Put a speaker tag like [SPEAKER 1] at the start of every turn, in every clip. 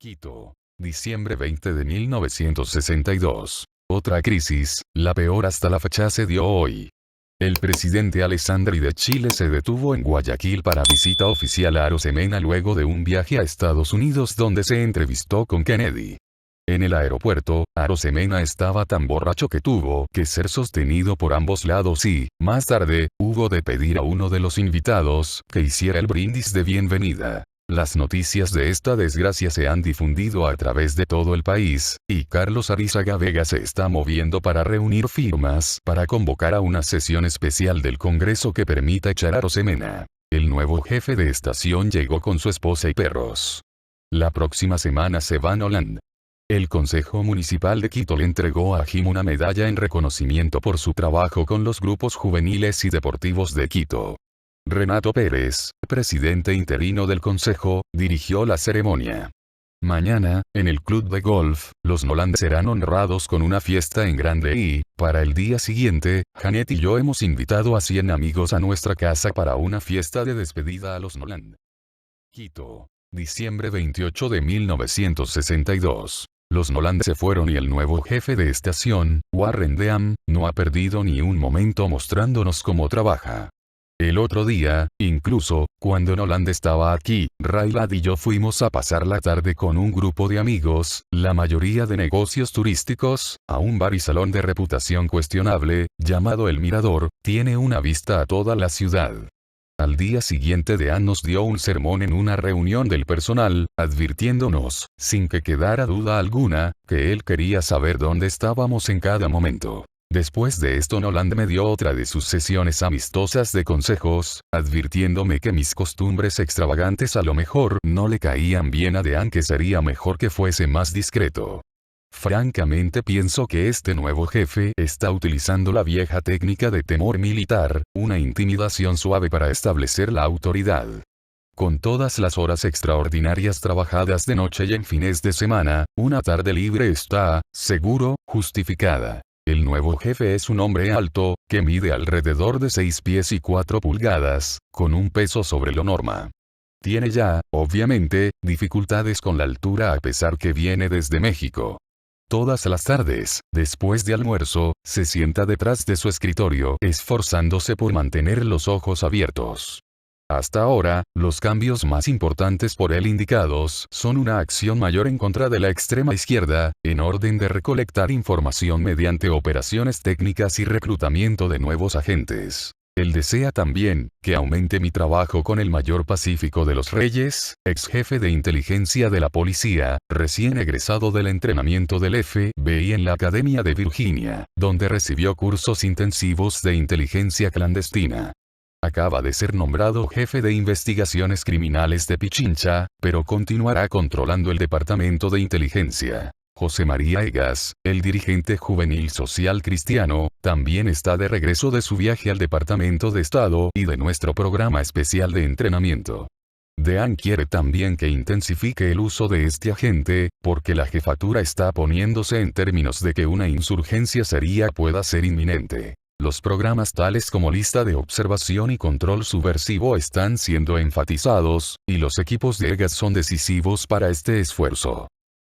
[SPEAKER 1] Quito. Diciembre 20 de 1962. Otra crisis, la peor hasta la fecha se dio hoy. El presidente Alessandri de Chile se detuvo en Guayaquil para visita oficial a Arosemena luego de un viaje a Estados Unidos donde se entrevistó con Kennedy. En el aeropuerto, Arosemena estaba tan borracho que tuvo que ser sostenido por ambos lados y, más tarde, hubo de pedir a uno de los invitados que hiciera el brindis de bienvenida. Las noticias de esta desgracia se han difundido a través de todo el país, y Carlos Arizaga Vega se está moviendo para reunir firmas para convocar a una sesión especial del Congreso que permita echar a Arosemena. El nuevo jefe de estación llegó con su esposa y perros. La próxima semana se van a Holanda. El Consejo Municipal de Quito le entregó a Jim una medalla en reconocimiento por su trabajo con los grupos juveniles y deportivos de Quito. Renato Pérez, presidente interino del Consejo, dirigió la ceremonia. Mañana, en el club de golf, los Noland serán honrados con una fiesta en grande y, para el día siguiente, Janet y yo hemos invitado a 100 amigos a nuestra casa para una fiesta de despedida a los Noland. Quito. Diciembre 28 de 1962. Los Noland se fueron y el nuevo jefe de estación, Warren Dean, no ha perdido ni un momento mostrándonos cómo trabaja. El otro día, incluso, cuando Noland estaba aquí, Raylad y yo fuimos a pasar la tarde con un grupo de amigos, la mayoría de negocios turísticos, a un bar y salón de reputación cuestionable, llamado El Mirador, tiene una vista a toda la ciudad. Al día siguiente Dean nos dio un sermón en una reunión del personal, advirtiéndonos, sin que quedara duda alguna, que él quería saber dónde estábamos en cada momento. Después de esto Noland me dio otra de sus sesiones amistosas de consejos, advirtiéndome que mis costumbres extravagantes a lo mejor no le caían bien a Dean, que sería mejor que fuese más discreto. Francamente pienso que este nuevo jefe está utilizando la vieja técnica de temor militar, una intimidación suave para establecer la autoridad. Con todas las horas extraordinarias trabajadas de noche y en fines de semana, una tarde libre está, seguro, justificada. El nuevo jefe es un hombre alto, que mide alrededor de 6 pies y 4 pulgadas, con un peso sobre lo norma. Tiene ya, obviamente, dificultades con la altura a pesar que viene desde México. Todas las tardes, después de almuerzo, se sienta detrás de su escritorio, esforzándose por mantener los ojos abiertos. Hasta ahora, los cambios más importantes por él indicados son una acción mayor en contra de la extrema izquierda, en orden de recolectar información mediante operaciones técnicas y reclutamiento de nuevos agentes. Él desea también que aumente mi trabajo con el mayor Pacífico de los Reyes, ex jefe de inteligencia de la policía, recién egresado del entrenamiento del FBI en la Academia de Virginia, donde recibió cursos intensivos de inteligencia clandestina. Acaba de ser nombrado jefe de investigaciones criminales de Pichincha, pero continuará controlando el departamento de inteligencia. José María Egas, el dirigente juvenil social cristiano, también está de regreso de su viaje al Departamento de Estado y de nuestro programa especial de entrenamiento. Dean quiere también que intensifique el uso de este agente, porque la jefatura está poniéndose en términos de que una insurgencia seria pueda ser inminente. Los programas tales como lista de observación y control subversivo están siendo enfatizados, y los equipos de Egas son decisivos para este esfuerzo.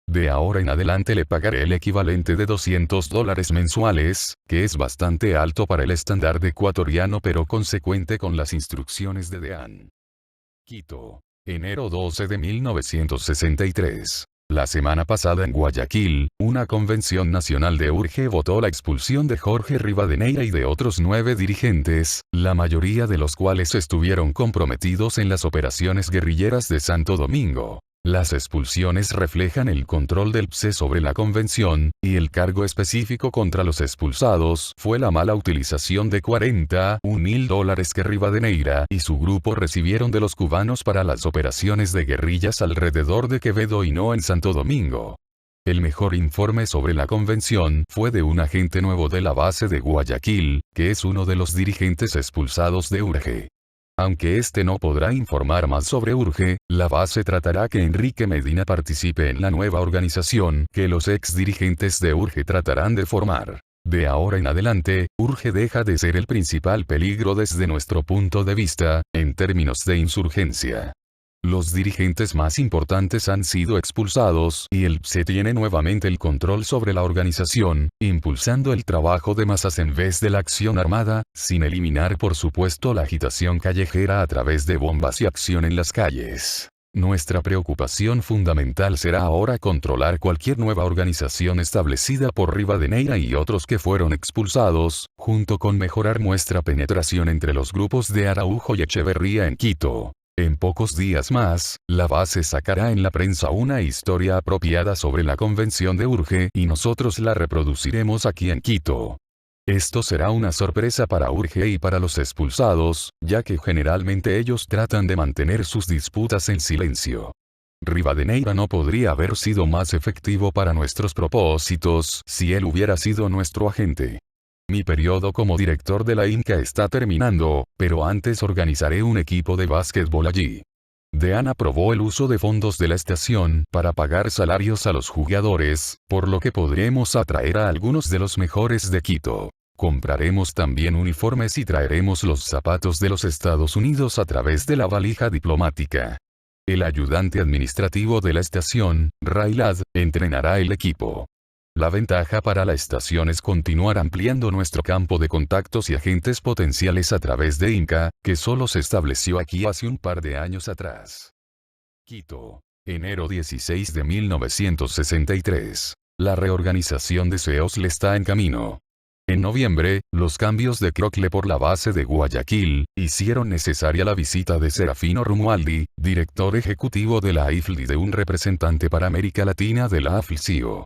[SPEAKER 1] De ahora en adelante le pagaré el equivalente de $200 mensuales, que es bastante alto para el estándar ecuatoriano pero consecuente con las instrucciones de Dean. Quito. Enero 12 de 1963. La semana pasada en Guayaquil, una convención nacional de URGE votó la expulsión de Jorge Rivadeneira y de otros 9 dirigentes, la mayoría de los cuales estuvieron comprometidos en las operaciones guerrilleras de Santo Domingo. Las expulsiones reflejan el control del PSE sobre la convención, y el cargo específico contra los expulsados fue la mala utilización de $41.000 que Rivadeneira y su grupo recibieron de los cubanos para las operaciones de guerrillas alrededor de Quevedo y no en Santo Domingo. El mejor informe sobre la convención fue de un agente nuevo de la base de Guayaquil, que es uno de los dirigentes expulsados de URGE. Aunque este no podrá informar más sobre URGE, la base tratará que Enrique Medina participe en la nueva organización que los ex dirigentes de URGE tratarán de formar. De ahora en adelante, URGE deja de ser el principal peligro desde nuestro punto de vista, en términos de insurgencia. Los dirigentes más importantes han sido expulsados y el PSE tiene nuevamente el control sobre la organización, impulsando el trabajo de masas en vez de la acción armada, sin eliminar por supuesto la agitación callejera a través de bombas y acción en las calles. Nuestra preocupación fundamental será ahora controlar cualquier nueva organización establecida por Rivadeneira y otros que fueron expulsados, junto con mejorar nuestra penetración entre los grupos de Araujo y Echeverría en Quito. En pocos días más, la base sacará en la prensa una historia apropiada sobre la convención de Urge y nosotros la reproduciremos aquí en Quito. Esto será una sorpresa para Urge y para los expulsados, ya que generalmente ellos tratan de mantener sus disputas en silencio. Rivadeneira no podría haber sido más efectivo para nuestros propósitos si él hubiera sido nuestro agente. Mi periodo como director de la Inca está terminando, pero antes organizaré un equipo de básquetbol allí. Dean aprobó el uso de fondos de la estación para pagar salarios a los jugadores, por lo que podremos atraer a algunos de los mejores de Quito. Compraremos también uniformes y traeremos los zapatos de los Estados Unidos a través de la valija diplomática. El ayudante administrativo de la estación, Railad, entrenará el equipo. La ventaja para la estación es continuar ampliando nuestro campo de contactos y agentes potenciales a través de Inca, que solo se estableció aquí hace un par de años atrás. Quito. Enero 16 de 1963. La reorganización de SEOSL está en camino. En noviembre, los cambios de Crocle por la base de Guayaquil, hicieron necesaria la visita de Serafino Romualdi, director ejecutivo de la AIFL y de un representante para América Latina de la AFL-CIO.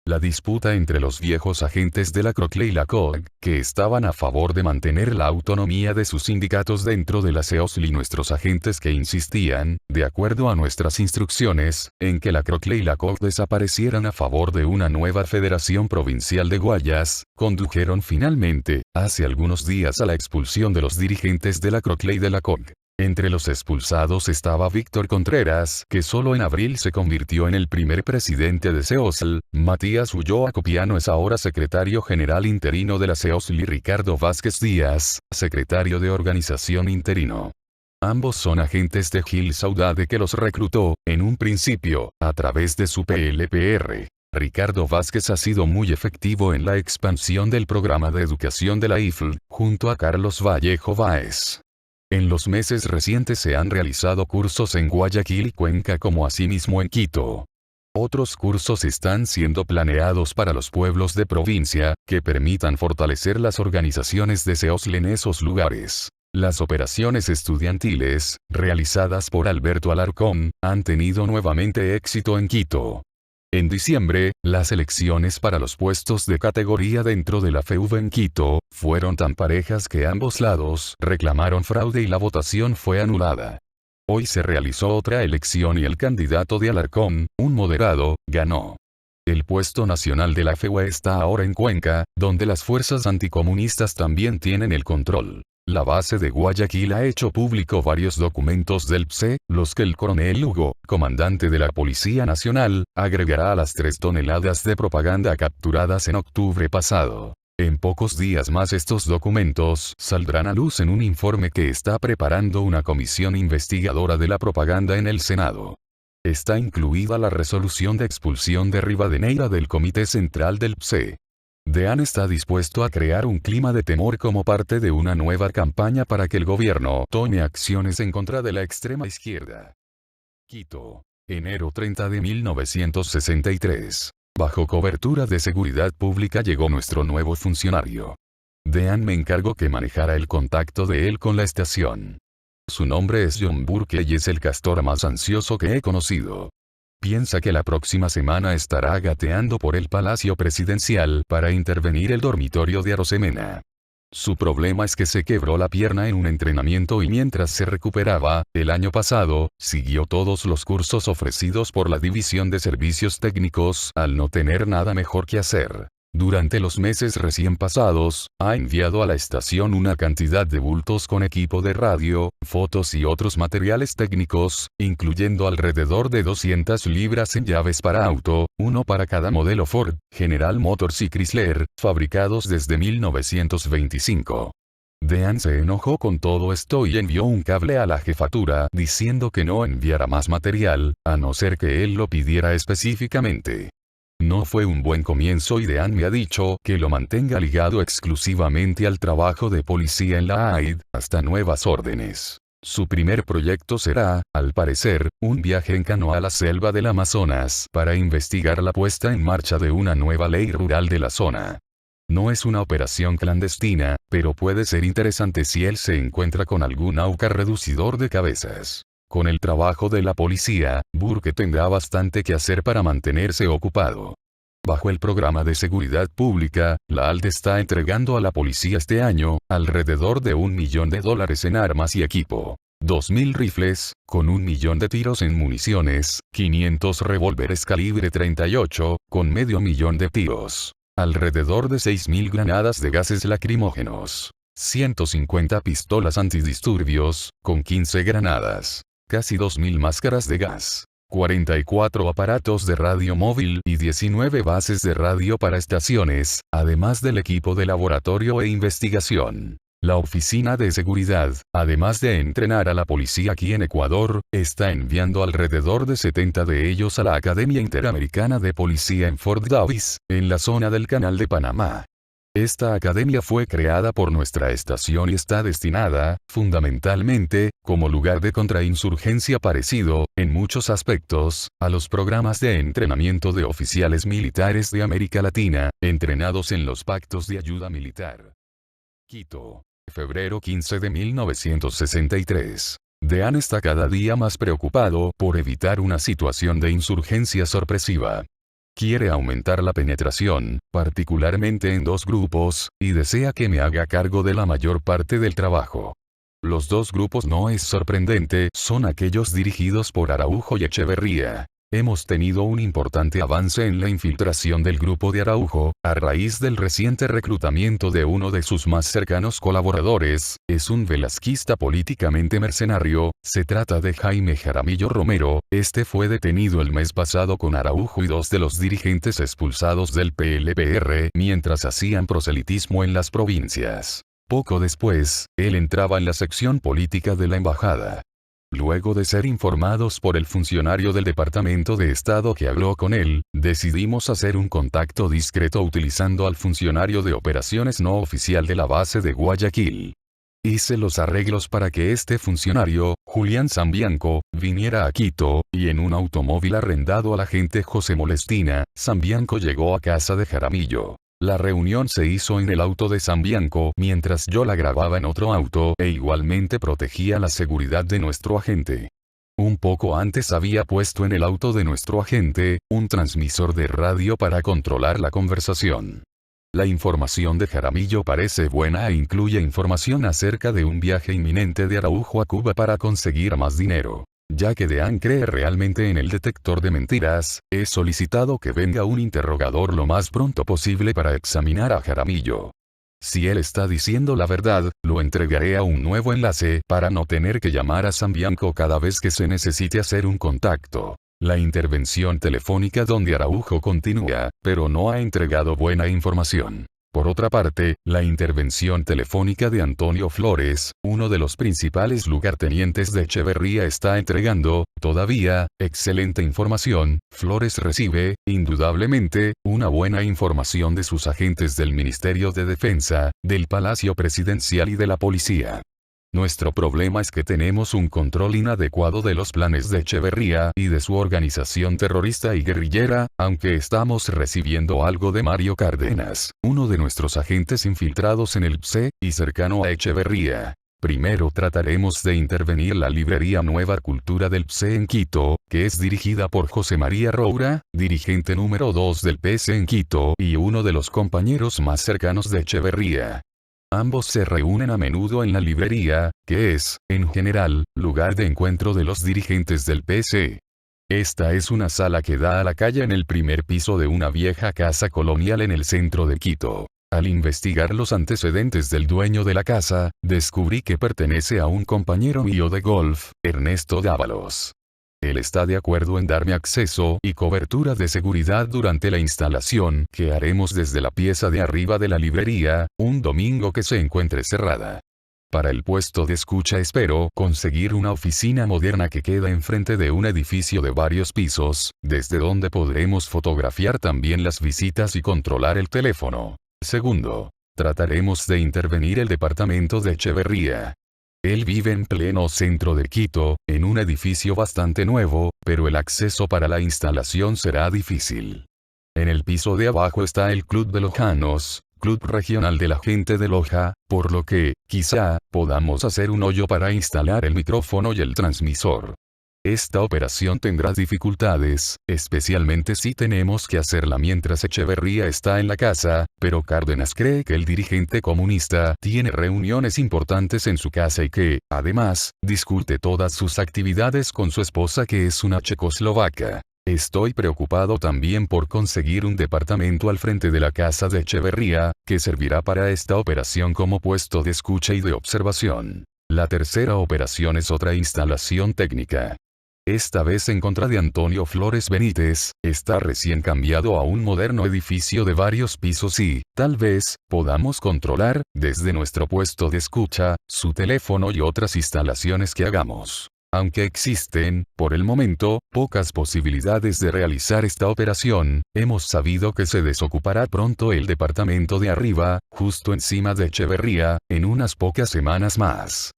[SPEAKER 1] La disputa entre los viejos agentes de la Crocle y la COG, que estaban a favor de mantener la autonomía de sus sindicatos dentro de la SEOSL y nuestros agentes que insistían, de acuerdo a nuestras instrucciones, en que la Crocle y la COG desaparecieran a favor de una nueva Federación Provincial de Guayas, condujeron finalmente, hace algunos días a la expulsión de los dirigentes de la Crocle y de la COG. Entre los expulsados estaba Víctor Contreras, que solo en abril se convirtió en el primer presidente de SEOSL, Matías Ulloa Copiano es ahora secretario general interino de la SEOSL y Ricardo Vázquez Díaz, secretario de organización interino. Ambos son agentes de Gil Saudade que los reclutó, en un principio, a través de su PLPR. Ricardo Vázquez ha sido muy efectivo en la expansión del programa de educación de la IFL, junto a Carlos Vallejo Báez. En los meses recientes se han realizado cursos en Guayaquil y Cuenca como asimismo en Quito. Otros cursos están siendo planeados para los pueblos de provincia, que permitan fortalecer las organizaciones de SEOSL en esos lugares. Las operaciones estudiantiles, realizadas por Alberto Alarcón, han tenido nuevamente éxito en Quito. En diciembre, las elecciones para los puestos de categoría dentro de la FEUV en Quito, fueron tan parejas que ambos lados reclamaron fraude y la votación fue anulada. Hoy se realizó otra elección y el candidato de Alarcón, un moderado, ganó. El puesto nacional de la FEUV está ahora en Cuenca, donde las fuerzas anticomunistas también tienen el control. La base de Guayaquil ha hecho público varios documentos del PSE, los que el coronel Hugo, comandante de la Policía Nacional, agregará a las 3 toneladas de propaganda capturadas en octubre pasado. En pocos días más estos documentos saldrán a luz en un informe que está preparando una comisión investigadora de la propaganda en el Senado. Está incluida la resolución de expulsión de Rivadeneira del Comité Central del PSE. Dean está dispuesto a crear un clima de temor como parte de una nueva campaña para que el gobierno tome acciones en contra de la extrema izquierda. Quito. Enero 30 de 1963. Bajo cobertura de seguridad pública llegó nuestro nuevo funcionario. Dean me encargó que manejara el contacto de él con la estación. Su nombre es John Burke y es el castor más ansioso que he conocido. Piensa que la próxima semana estará gateando por el Palacio Presidencial para intervenir el dormitorio de Arosemena. Su problema es que se quebró la pierna en un entrenamiento y mientras se recuperaba, el año pasado, siguió todos los cursos ofrecidos por la División de Servicios Técnicos al no tener nada mejor que hacer. Durante los meses recién pasados, ha enviado a la estación una cantidad de bultos con equipo de radio, fotos y otros materiales técnicos, incluyendo alrededor de 200 libras en llaves para auto, uno para cada modelo Ford, General Motors y Chrysler, fabricados desde 1925. Dean se enojó con todo esto y envió un cable a la jefatura diciendo que no enviara más material, a no ser que él lo pidiera específicamente. No fue un buen comienzo y Dean me ha dicho que lo mantenga ligado exclusivamente al trabajo de policía en la AID, hasta nuevas órdenes. Su primer proyecto será, al parecer, un viaje en canoa a la selva del Amazonas para investigar la puesta en marcha de una nueva ley rural de la zona. No es una operación clandestina, pero puede ser interesante si él se encuentra con algún auca reducidor de cabezas. Con el trabajo de la policía, Burke tendrá bastante que hacer para mantenerse ocupado. Bajo el programa de seguridad pública, la ALT está entregando a la policía este año, alrededor de $1 millón en armas y equipo. 2.000 rifles, con 1 millón de tiros en municiones, 500 revólveres calibre 38, con medio millón de tiros. Alrededor de 6.000 granadas de gases lacrimógenos. 150 pistolas antidisturbios, con 15 granadas. Casi 2.000 máscaras de gas. 44 aparatos de radio móvil y 19 bases de radio para estaciones, además del equipo de laboratorio e investigación. La Oficina de Seguridad, además de entrenar a la policía aquí en Ecuador, está enviando alrededor de 70 de ellos a la Academia Interamericana de Policía en Fort Davis, en la zona del Canal de Panamá. Esta academia fue creada por nuestra estación y está destinada, fundamentalmente, como lugar de contrainsurgencia parecido, en muchos aspectos, a los programas de entrenamiento de oficiales militares de América Latina, entrenados en los pactos de ayuda militar. Quito. Febrero 15 de 1963. Dean está cada día más preocupado por evitar una situación de insurgencia sorpresiva. Quiere aumentar la penetración, particularmente en 2 grupos, y desea que me haga cargo de la mayor parte del trabajo. Los 2 grupos, no es sorprendente, son aquellos dirigidos por Araujo y Echeverría. Hemos tenido un importante avance en la infiltración del grupo de Araujo, a raíz del reciente reclutamiento de uno de sus más cercanos colaboradores, es un velasquista políticamente mercenario, se trata de Jaime Jaramillo Romero, este fue detenido el mes pasado con Araujo y 2 de los dirigentes expulsados del PLPR mientras hacían proselitismo en las provincias. Poco después, él entraba en la sección política de la embajada. Luego de ser informados por el funcionario del Departamento de Estado que habló con él, decidimos hacer un contacto discreto utilizando al funcionario de operaciones no oficial de la base de Guayaquil. Hice los arreglos para que este funcionario, Julián Sambianco, viniera a Quito, y en un automóvil arrendado al agente José Molestina, Sambianco llegó a casa de Jaramillo. La reunión se hizo en el auto de Sambianco mientras yo la grababa en otro auto e igualmente protegía la seguridad de nuestro agente. Un poco antes había puesto en el auto de nuestro agente un transmisor de radio para controlar la conversación. La información de Jaramillo parece buena e incluye información acerca de un viaje inminente de Araujo a Cuba para conseguir más dinero. Ya que Dean cree realmente en el detector de mentiras, he solicitado que venga un interrogador lo más pronto posible para examinar a Jaramillo. Si él está diciendo la verdad, lo entregaré a un nuevo enlace para no tener que llamar a Sambianco cada vez que se necesite hacer un contacto. La intervención telefónica donde Araujo continúa, pero no ha entregado buena información. Por otra parte, la intervención telefónica de Antonio Flores, uno de los principales lugartenientes de Echeverría, está entregando, todavía, excelente información. Flores recibe, indudablemente, una buena información de sus agentes del Ministerio de Defensa, del Palacio Presidencial y de la Policía. Nuestro problema es que tenemos un control inadecuado de los planes de Echeverría y de su organización terrorista y guerrillera, aunque estamos recibiendo algo de Mario Cárdenas, uno de nuestros agentes infiltrados en el PSE, y cercano a Echeverría. Primero trataremos de intervenir la librería Nueva Cultura del PSE en Quito, que es dirigida por José María Roura, dirigente número 2 del PS en Quito y uno de los compañeros más cercanos de Echeverría. Ambos se reúnen a menudo en la librería, que es, en general, lugar de encuentro de los dirigentes del PS. Esta es una sala que da a la calle en el primer piso de una vieja casa colonial en el centro de Quito. Al investigar los antecedentes del dueño de la casa, descubrí que pertenece a un compañero mío de golf, Ernesto Dávalos. Él está de acuerdo en darme acceso y cobertura de seguridad durante la instalación que haremos desde la pieza de arriba de la librería, un domingo que se encuentre cerrada. Para el puesto de escucha espero conseguir una oficina moderna que queda enfrente de un edificio de varios pisos, desde donde podremos fotografiar también las visitas y controlar el teléfono. Segundo, trataremos de intervenir el departamento de Echeverría. Él vive en pleno centro de Quito, en un edificio bastante nuevo, pero el acceso para la instalación será difícil. En el piso de abajo está el Club de Lojanos, Club Regional de la Gente de Loja, por lo que, quizá, podamos hacer un hoyo para instalar el micrófono y el transmisor. Esta operación tendrá dificultades, especialmente si tenemos que hacerla mientras Echeverría está en la casa, pero Cárdenas cree que el dirigente comunista tiene reuniones importantes en su casa y que, además, discute todas sus actividades con su esposa que es una checoslovaca. Estoy preocupado también por conseguir un departamento al frente de la casa de Echeverría, que servirá para esta operación como puesto de escucha y de observación. La tercera operación es otra instalación técnica. Esta vez en contra de Antonio Flores Benítez, está recién cambiado a un moderno edificio de varios pisos y, tal vez, podamos controlar, desde nuestro puesto de escucha, su teléfono y otras instalaciones que hagamos. Aunque existen, por el momento, pocas posibilidades de realizar esta operación, hemos sabido que se desocupará pronto el departamento de arriba, justo encima de Echeverría, en unas pocas semanas más.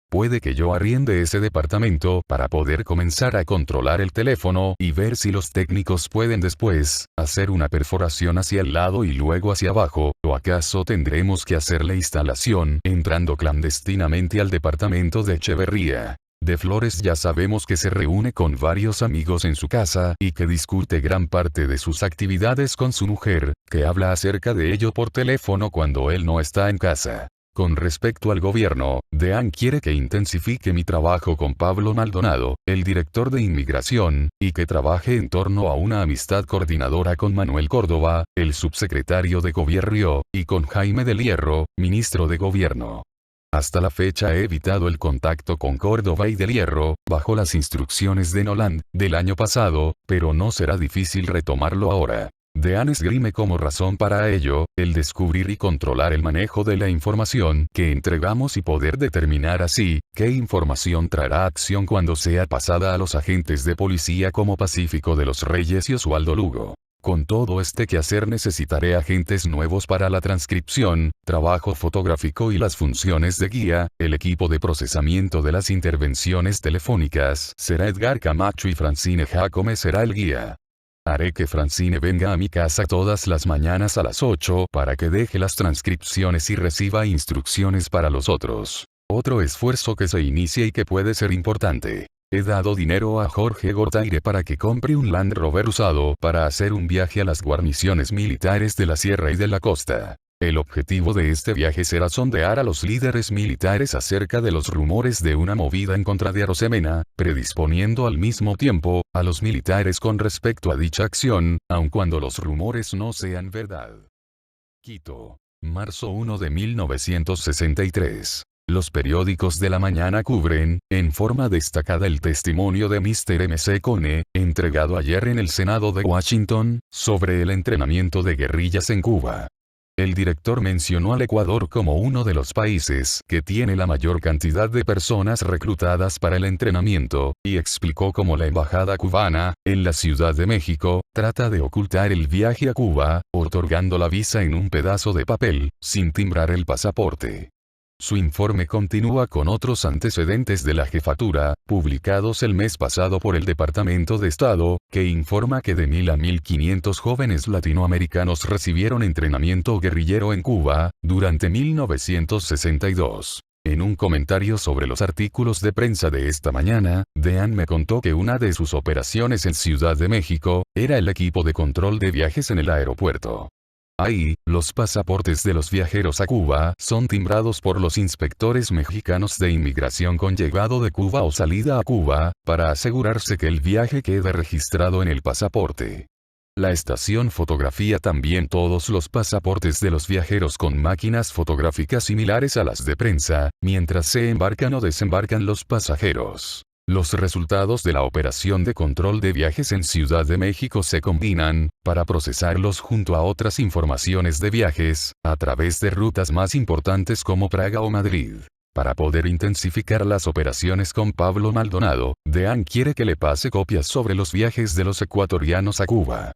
[SPEAKER 1] Puede que yo arriende ese departamento para poder comenzar a controlar el teléfono y ver si los técnicos pueden después hacer una perforación hacia el lado y luego hacia abajo, o acaso tendremos que hacer la instalación entrando clandestinamente al departamento de Echeverría. De Flores ya sabemos que se reúne con varios amigos en su casa y que discute gran parte de sus actividades con su mujer, que habla acerca de ello por teléfono cuando él no está en casa. Con respecto al gobierno, Deán quiere que intensifique mi trabajo con Pablo Maldonado, el director de inmigración, y que trabaje en torno a una amistad coordinadora con Manuel Córdoba, el subsecretario de Gobierno, y con Jaime del Hierro, ministro de Gobierno. Hasta la fecha he evitado el contacto con Córdoba y del Hierro, bajo las instrucciones de Noland, del año pasado, pero no será difícil retomarlo ahora. Deán esgrime como razón para ello, el descubrir y controlar el manejo de la información que entregamos y poder determinar así, qué información traerá acción cuando sea pasada a los agentes de policía como Pacífico de los Reyes y Oswaldo Lugo. Con todo este quehacer necesitaré agentes nuevos para la transcripción, trabajo fotográfico y las funciones de guía. El equipo de procesamiento de las intervenciones telefónicas será Edgar Camacho y Francine Jacome será el guía. Haré que Francine venga a mi casa todas las mañanas a las 8 para que deje las transcripciones y reciba instrucciones para los otros. Otro esfuerzo que se inicia y que puede ser importante. He dado dinero a Jorge Gortaire para que compre un Land Rover usado para hacer un viaje a las guarniciones militares de la sierra y de la costa. El objetivo de este viaje será sondear a los líderes militares acerca de los rumores de una movida en contra de Arosemena, predisponiendo al mismo tiempo a los militares con respecto a dicha acción, aun cuando los rumores no sean verdad. Quito. Marzo 1 de 1963. Los periódicos de la mañana cubren, en forma destacada el testimonio de Mr. M.C. Cone, entregado ayer en el Senado de Washington, sobre el entrenamiento de guerrillas en Cuba. El director mencionó al Ecuador como uno de los países que tiene la mayor cantidad de personas reclutadas para el entrenamiento, y explicó cómo la embajada cubana, en la Ciudad de México, trata de ocultar el viaje a Cuba, otorgando la visa en un pedazo de papel, sin timbrar el pasaporte. Su informe continúa con otros antecedentes de la jefatura, publicados el mes pasado por el Departamento de Estado, que informa que de 1.000 a 1.500 jóvenes latinoamericanos recibieron entrenamiento guerrillero en Cuba, durante 1962. En un comentario sobre los artículos de prensa de esta mañana, Deán me contó que una de sus operaciones en Ciudad de México, era el equipo de control de viajes en el aeropuerto. Ahí, los pasaportes de los viajeros a Cuba son timbrados por los inspectores mexicanos de inmigración con llegado de Cuba o salida a Cuba, para asegurarse que el viaje quede registrado en el pasaporte. La estación fotografía también todos los pasaportes de los viajeros con máquinas fotográficas similares a las de prensa, mientras se embarcan o desembarcan los pasajeros. Los resultados de la operación de control de viajes en Ciudad de México se combinan, para procesarlos junto a otras informaciones de viajes, a través de rutas más importantes como Praga o Madrid. Para poder intensificar las operaciones con Pablo Maldonado, Dean quiere que le pase copias sobre los viajes de los ecuatorianos a Cuba.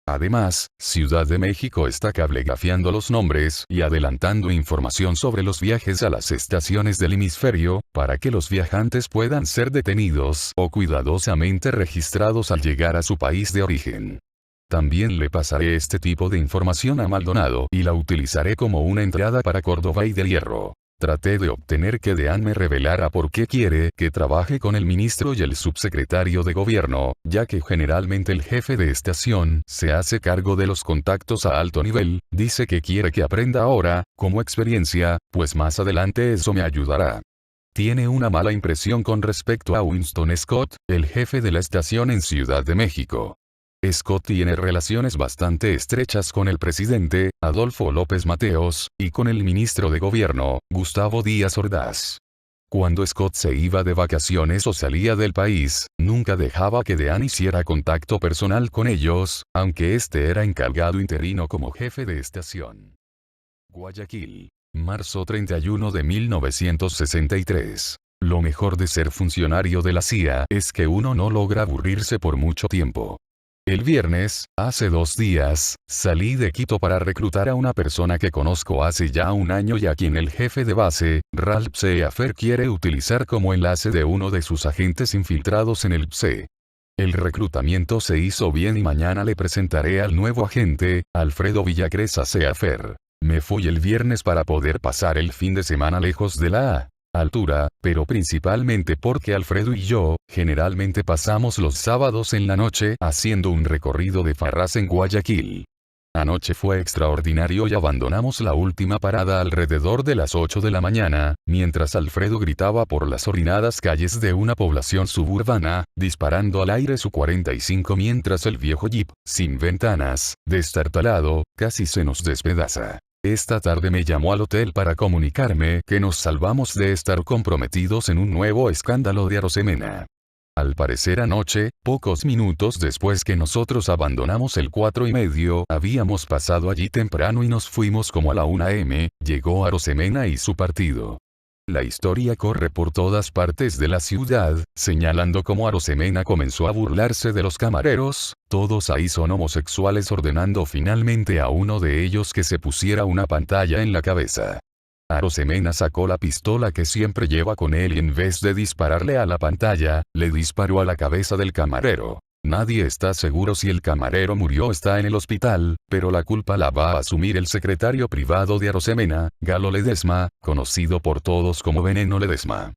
[SPEAKER 1] Además, Ciudad de México está cablegrafiando los nombres y adelantando información sobre los viajes a las estaciones del hemisferio, para que los viajantes puedan ser detenidos o cuidadosamente registrados al llegar a su país de origen. También le pasaré este tipo de información a Maldonado y la utilizaré como una entrada para Córdoba y Del Hierro. Traté de obtener que Dean me revelara por qué quiere que trabaje con el ministro y el subsecretario de gobierno, ya que generalmente el jefe de estación se hace cargo de los contactos a alto nivel. Dice que quiere que aprenda ahora, como experiencia, pues más adelante eso me ayudará. Tiene una mala impresión con respecto a Winston Scott, el jefe de la estación en Ciudad de México. Scott tiene relaciones bastante estrechas con el presidente, Adolfo López Mateos, y con el ministro de Gobierno, Gustavo Díaz Ordaz. Cuando Scott se iba de vacaciones o salía del país, nunca dejaba que Dean hiciera contacto personal con ellos, aunque este era encargado interino como jefe de estación. Guayaquil. Marzo 31 de 1963. Lo mejor de ser funcionario de la CIA es que uno no logra aburrirse por mucho tiempo. El viernes, hace 2 días, salí de Quito para reclutar a una persona que conozco hace ya un año y a quien el jefe de base, Ralph Seafer, quiere utilizar como enlace de uno de sus agentes infiltrados en el PSE. El reclutamiento se hizo bien y mañana le presentaré al nuevo agente, Alfredo Villacresa Seafer. Me fui el viernes para poder pasar el fin de semana lejos de la altura, pero principalmente porque Alfredo y yo, generalmente pasamos los sábados en la noche haciendo un recorrido de farras en Guayaquil. Anoche fue extraordinario y abandonamos la última parada alrededor de las 8 de la mañana, mientras Alfredo gritaba por las orinadas calles de una población suburbana, disparando al aire su 45 mientras el viejo jeep, sin ventanas, destartalado, casi se nos despedaza. Esta tarde me llamó al hotel para comunicarme que nos salvamos de estar comprometidos en un nuevo escándalo de Arosemena. Al parecer anoche, pocos minutos después que nosotros abandonamos el 4:30, habíamos pasado allí temprano y nos fuimos como a la 1 am, llegó Arosemena y su partido. La historia corre por todas partes de la ciudad, señalando cómo Arosemena comenzó a burlarse de los camareros, todos ahí son homosexuales, ordenando finalmente a uno de ellos que se pusiera una pantalla en la cabeza. Arosemena sacó la pistola que siempre lleva con él y en vez de dispararle a la pantalla, le disparó a la cabeza del camarero. Nadie está seguro si el camarero murió o está en el hospital, pero la culpa la va a asumir el secretario privado de Arosemena, Galo Ledesma, conocido por todos como Veneno Ledesma.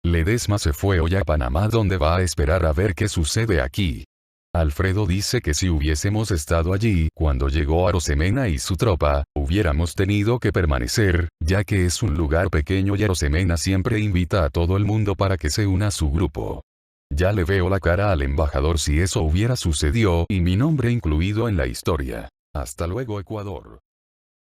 [SPEAKER 1] Ledesma se fue hoy a Panamá, donde va a esperar a ver qué sucede aquí. Alfredo dice que si hubiésemos estado allí cuando llegó Arosemena y su tropa, hubiéramos tenido que permanecer, ya que es un lugar pequeño y Arosemena siempre invita a todo el mundo para que se una a su grupo. Ya le veo la cara al embajador si eso hubiera sucedido y mi nombre incluido en la historia. Hasta luego, Ecuador.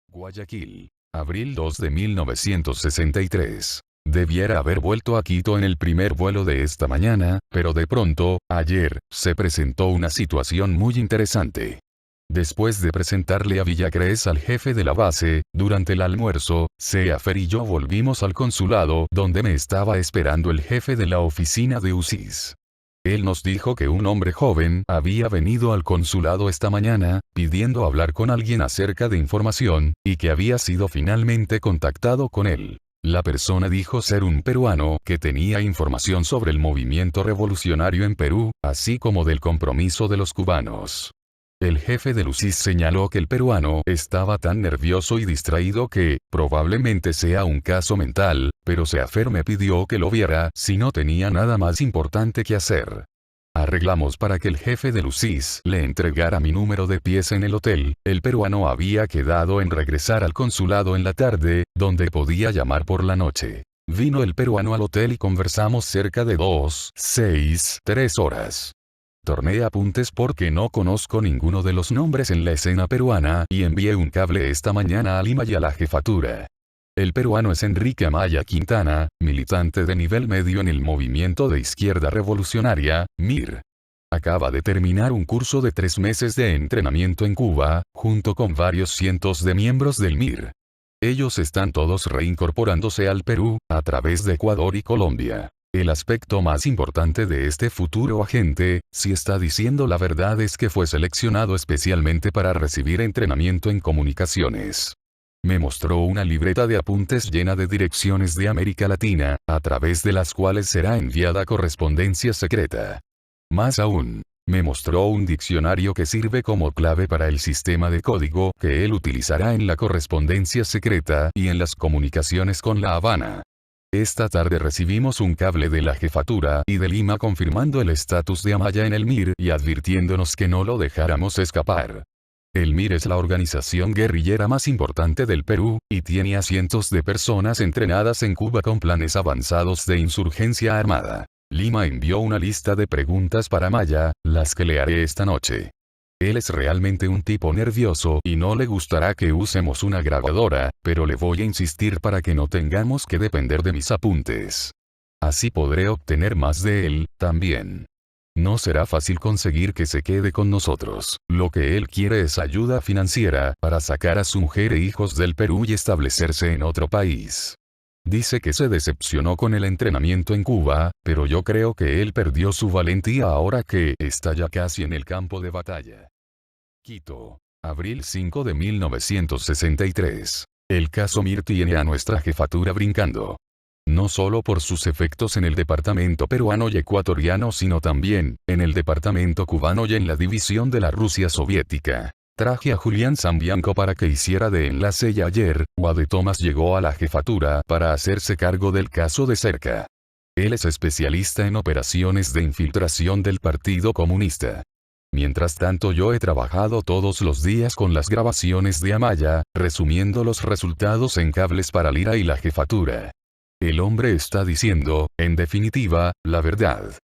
[SPEAKER 1] Guayaquil. Abril 2 de 1963. Debiera haber vuelto a Quito en el primer vuelo de esta mañana, pero de pronto, ayer, se presentó una situación muy interesante. Después de presentarle a Villacrés al jefe de la base, durante el almuerzo, Seafer y yo volvimos al consulado donde me estaba esperando el jefe de la oficina de UCIS. Él nos dijo que un hombre joven había venido al consulado esta mañana, pidiendo hablar con alguien acerca de información, y que había sido finalmente contactado con él. La persona dijo ser un peruano que tenía información sobre el movimiento revolucionario en Perú, así como del compromiso de los cubanos. El jefe del UCIS señaló que el peruano estaba tan nervioso y distraído que, probablemente sea un caso mental, pero Seafer me pidió que lo viera si no tenía nada más importante que hacer. Arreglamos para que el jefe del UCIS le entregara mi número de pies en el hotel. El peruano había quedado en regresar al consulado en la tarde, donde podía llamar por la noche. Vino el peruano al hotel y conversamos cerca de 3 horas. Torné apuntes porque no conozco ninguno de los nombres en la escena peruana y envié un cable esta mañana a Lima y a la jefatura. El peruano es Enrique Amaya Quintana, militante de nivel medio en el movimiento de izquierda revolucionaria, MIR. Acaba de terminar un curso de 3 meses de entrenamiento en Cuba, junto con varios cientos de miembros del MIR. Ellos están todos reincorporándose al Perú, a través de Ecuador y Colombia. El aspecto más importante de este futuro agente, si está diciendo la verdad, es que fue seleccionado especialmente para recibir entrenamiento en comunicaciones. Me mostró una libreta de apuntes llena de direcciones de América Latina, a través de las cuales será enviada correspondencia secreta. Más aún, me mostró un diccionario que sirve como clave para el sistema de código que él utilizará en la correspondencia secreta y en las comunicaciones con La Habana. Esta tarde recibimos un cable de la jefatura y de Lima confirmando el estatus de Amaya en el MIR y advirtiéndonos que no lo dejáramos escapar. El MIR es la organización guerrillera más importante del Perú, y tiene a cientos de personas entrenadas en Cuba con planes avanzados de insurgencia armada. Lima envió una lista de preguntas para Amaya, las que le haré esta noche. Él es realmente un tipo nervioso y no le gustará que usemos una grabadora, pero le voy a insistir para que no tengamos que depender de mis apuntes. Así podré obtener más de él, también. No será fácil conseguir que se quede con nosotros. Lo que él quiere es ayuda financiera para sacar a su mujer e hijos del Perú y establecerse en otro país. Dice que se decepcionó con el entrenamiento en Cuba, pero yo creo que él perdió su valentía ahora que está ya casi en el campo de batalla. Quito. Abril 5 de 1963. El caso MIR tiene a nuestra jefatura brincando. No solo por sus efectos en el departamento peruano y ecuatoriano, sino también, en el departamento cubano y en la división de la Rusia soviética. Traje a Julián Sambianco para que hiciera de enlace y ayer, Wade Thomas llegó a la jefatura para hacerse cargo del caso de cerca. Él es especialista en operaciones de infiltración del Partido Comunista. Mientras tanto yo he trabajado todos los días con las grabaciones de Amaya, resumiendo los resultados en cables para Lira y la jefatura. El hombre está diciendo, en definitiva, la verdad.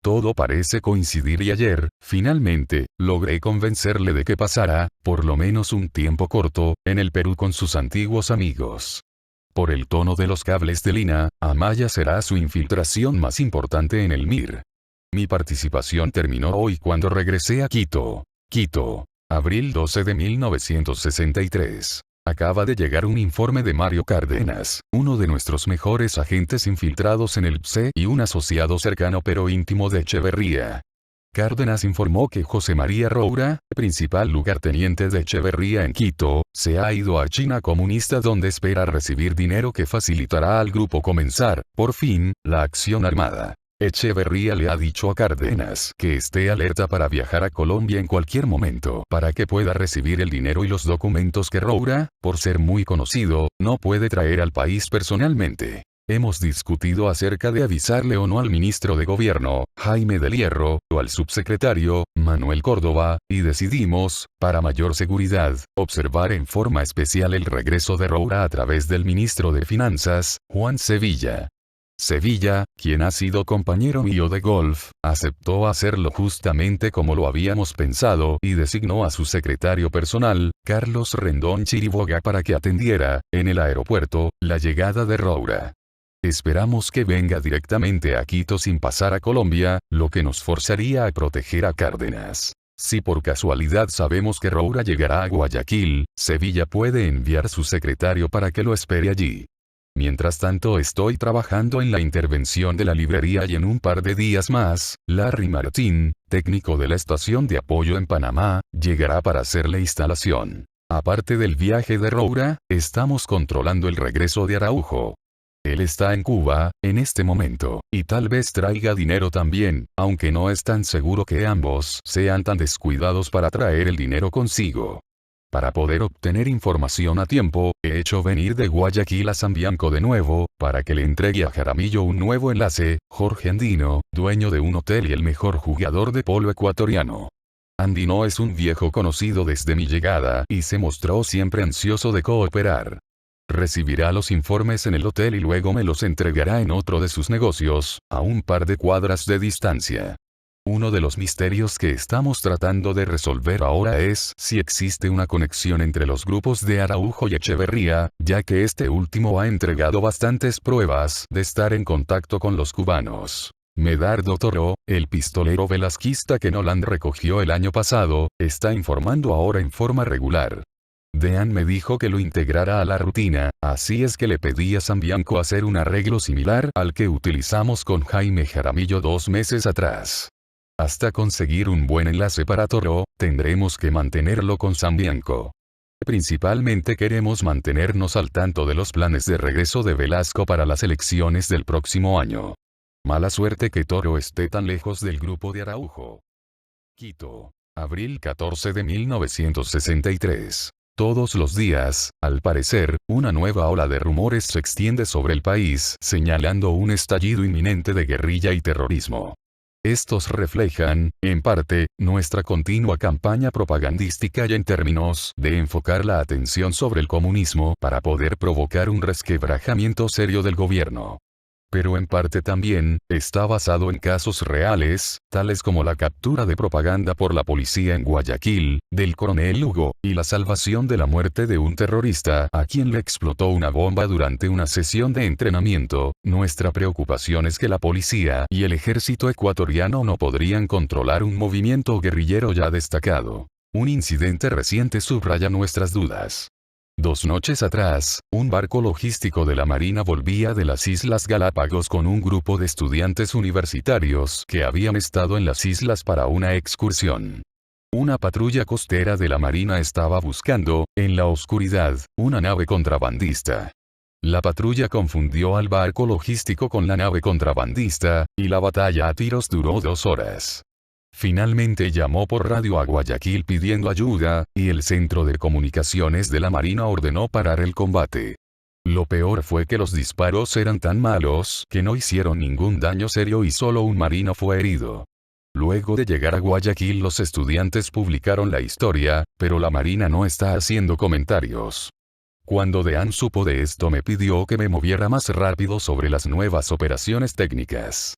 [SPEAKER 1] Todo parece coincidir y ayer, finalmente, logré convencerle de que pasara, por lo menos un tiempo corto, en el Perú con sus antiguos amigos. Por el tono de los cables de Lina, Amaya será su infiltración más importante en el MIR. Mi participación terminó hoy cuando regresé a Quito. Quito. Abril 12 de 1963. Acaba de llegar un informe de Mario Cárdenas, uno de nuestros mejores agentes infiltrados en el PSE y un asociado cercano pero íntimo de Echeverría. Cárdenas informó que José María Roura, principal lugarteniente de Echeverría en Quito, se ha ido a China comunista donde espera recibir dinero que facilitará al grupo comenzar, por fin, la acción armada. Echeverría le ha dicho a Cárdenas que esté alerta para viajar a Colombia en cualquier momento para que pueda recibir el dinero y los documentos que Roura, por ser muy conocido, no puede traer al país personalmente. Hemos discutido acerca de avisarle o no al ministro de Gobierno, Jaime del Hierro, o al subsecretario, Manuel Córdoba, y decidimos, para mayor seguridad, observar en forma especial el regreso de Roura a través del ministro de Finanzas, Juan Sevilla. Sevilla, quien ha sido compañero mío de golf, aceptó hacerlo justamente como lo habíamos pensado y designó a su secretario personal, Carlos Rendón Chiriboga, para que atendiera, en el aeropuerto, la llegada de Roura. Esperamos que venga directamente a Quito sin pasar a Colombia, lo que nos forzaría a proteger a Cárdenas. Si por casualidad sabemos que Roura llegará a Guayaquil, Sevilla puede enviar su secretario para que lo espere allí. Mientras tanto estoy trabajando en la intervención de la librería y en un par de días más, Larry Martín, técnico de la estación de apoyo en Panamá, llegará para hacer la instalación. Aparte del viaje de Roura, estamos controlando el regreso de Araujo. Él está en Cuba, en este momento, y tal vez traiga dinero también, aunque no es tan seguro que ambos sean tan descuidados para traer el dinero consigo. Para poder obtener información a tiempo, he hecho venir de Guayaquil a Sambianco de nuevo, para que le entregue a Jaramillo un nuevo enlace, Jorge Andino, dueño de un hotel y el mejor jugador de polo ecuatoriano. Andino es un viejo conocido desde mi llegada y se mostró siempre ansioso de cooperar. Recibirá los informes en el hotel y luego me los entregará en otro de sus negocios, a un par de cuadras de distancia. Uno de los misterios que estamos tratando de resolver ahora es si existe una conexión entre los grupos de Araujo y Echeverría, ya que este último ha entregado bastantes pruebas de estar en contacto con los cubanos. Medardo Toro, el pistolero velasquista que Noland recogió el año pasado, está informando ahora en forma regular. Dean me dijo que lo integrara a la rutina, así es que le pedí a San Bianco hacer un arreglo similar al que utilizamos con Jaime Jaramillo 2 meses atrás. Hasta conseguir un buen enlace para Toro, tendremos que mantenerlo con San Bianco. Principalmente queremos mantenernos al tanto de los planes de regreso de Velasco para las elecciones del próximo año. Mala suerte que Toro esté tan lejos del grupo de Araujo. Quito. Abril 14 de 1963. Todos los días, al parecer, una nueva ola de rumores se extiende sobre el país, señalando un estallido inminente de guerrilla y terrorismo. Estos reflejan, en parte, nuestra continua campaña propagandística y en términos de enfocar la atención sobre el comunismo para poder provocar un resquebrajamiento serio del gobierno. Pero en parte también, está basado en casos reales, tales como la captura de propaganda por la policía en Guayaquil, del coronel Hugo, y la salvación de la muerte de un terrorista a quien le explotó una bomba durante una sesión de entrenamiento. Nuestra preocupación es que la policía y el ejército ecuatoriano no podrían controlar un movimiento guerrillero ya destacado. Un incidente reciente subraya nuestras dudas. 2 noches atrás, un barco logístico de la Marina volvía de las Islas Galápagos con un grupo de estudiantes universitarios que habían estado en las islas para una excursión. Una patrulla costera de la Marina estaba buscando, en la oscuridad, una nave contrabandista. La patrulla confundió al barco logístico con la nave contrabandista, y la batalla a tiros duró 2 horas. Finalmente llamó por radio a Guayaquil pidiendo ayuda, y el centro de comunicaciones de la Marina ordenó parar el combate. Lo peor fue que los disparos eran tan malos que no hicieron ningún daño serio y solo un marino fue herido. Luego de llegar a Guayaquil los estudiantes publicaron la historia, pero la Marina no está haciendo comentarios. Cuando Dean supo de esto me pidió que me moviera más rápido sobre las nuevas operaciones técnicas.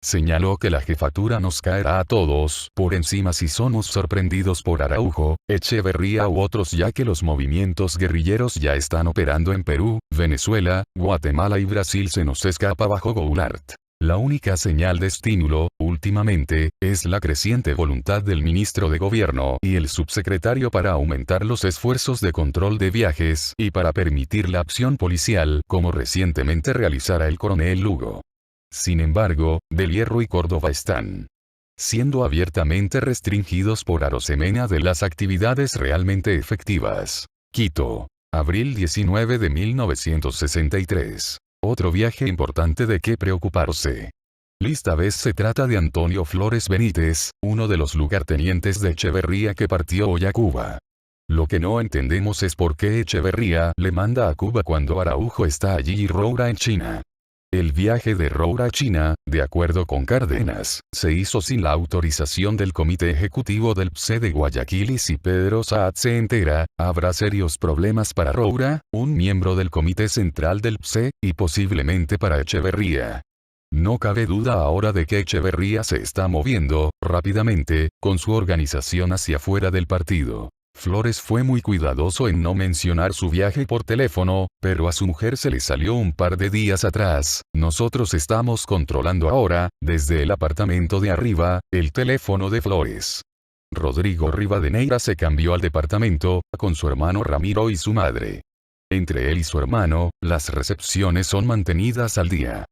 [SPEAKER 1] Señaló que la jefatura nos caerá a todos por encima si somos sorprendidos por Araujo, Echeverría u otros, ya que los movimientos guerrilleros ya están operando en Perú, Venezuela, Guatemala y Brasil. Se nos escapa bajo Goulart. La única señal de estímulo, últimamente, es la creciente voluntad del ministro de Gobierno y el subsecretario para aumentar los esfuerzos de control de viajes y para permitir la acción policial, como recientemente realizara el coronel Lugo. Sin embargo, Del Hierro y Córdoba están siendo abiertamente restringidos por Arosemena de las actividades realmente efectivas. Quito. Abril 19 de 1963. Otro viaje importante de qué preocuparse. Esta vez se trata de Antonio Flores Benítez, uno de los lugartenientes de Echeverría que partió hoy a Cuba. Lo que no entendemos es por qué Echeverría le manda a Cuba cuando Araujo está allí y Roura en China. El viaje de Roura a China, de acuerdo con Cárdenas, se hizo sin la autorización del Comité Ejecutivo del PSE de Guayaquil, y si Pedro Saad se entera, habrá serios problemas para Roura, un miembro del Comité Central del PSE, y posiblemente para Echeverría. No cabe duda ahora de que Echeverría se está moviendo, rápidamente, con su organización hacia fuera del partido. Flores fue muy cuidadoso en no mencionar su viaje por teléfono, pero a su mujer se le salió un par de días atrás. Nosotros estamos controlando ahora, desde el apartamento de arriba, el teléfono de Flores. Rodrigo Rivadeneira se cambió al departamento, con su hermano Ramiro y su madre. Entre él y su hermano, las recepciones son mantenidas al día.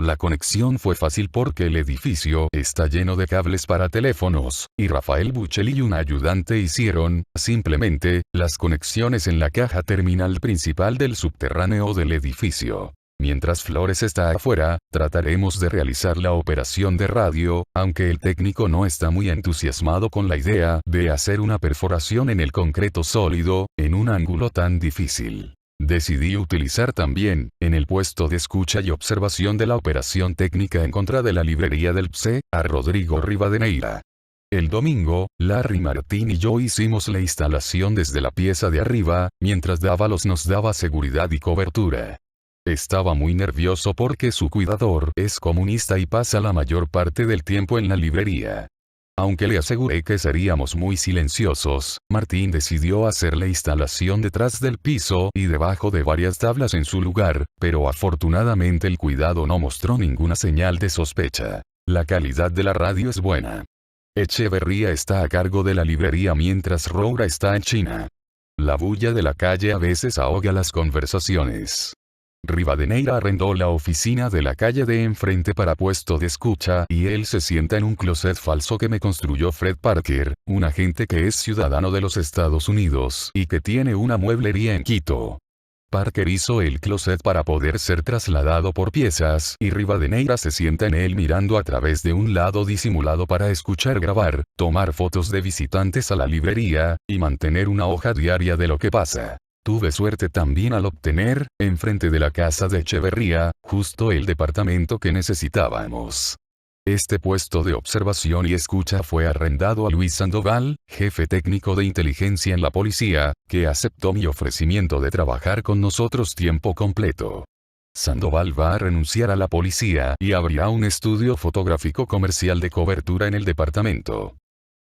[SPEAKER 1] La conexión fue fácil porque el edificio está lleno de cables para teléfonos, y Rafael Buchel y un ayudante hicieron, simplemente, las conexiones en la caja terminal principal del subterráneo del edificio. Mientras Flores está afuera, trataremos de realizar la operación de radio, aunque el técnico no está muy entusiasmado con la idea de hacer una perforación en el concreto sólido, en un ángulo tan difícil. Decidí utilizar también, en el puesto de escucha y observación de la operación técnica en contra de la librería del PSE, a Rodrigo Rivadeneira. El domingo, Larry Martín y yo hicimos la instalación desde la pieza de arriba, mientras Dávalos nos daba seguridad y cobertura. Estaba muy nervioso porque su cuidador es comunista y pasa la mayor parte del tiempo en la librería. Aunque le aseguré que seríamos muy silenciosos, Martín decidió hacer la instalación detrás del piso y debajo de varias tablas en su lugar, pero afortunadamente el cuidado no mostró ninguna señal de sospecha. La calidad de la radio es buena. Echeverría está a cargo de la librería mientras Roura está en China. La bulla de la calle a veces ahoga las conversaciones. Rivadeneira arrendó la oficina de la calle de enfrente para puesto de escucha y él se sienta en un closet falso que me construyó Fred Parker, un agente que es ciudadano de los Estados Unidos y que tiene una mueblería en Quito. Parker hizo el closet para poder ser trasladado por piezas y Rivadeneira se sienta en él mirando a través de un lado disimulado para escuchar grabar, tomar fotos de visitantes a la librería, y mantener una hoja diaria de lo que pasa. Tuve suerte también al obtener, enfrente de la casa de Echeverría, justo el departamento que necesitábamos. Este puesto de observación y escucha fue arrendado a Luis Sandoval, jefe técnico de inteligencia en la policía, que aceptó mi ofrecimiento de trabajar con nosotros tiempo completo. Sandoval va a renunciar a la policía y abrirá un estudio fotográfico comercial de cobertura en el departamento.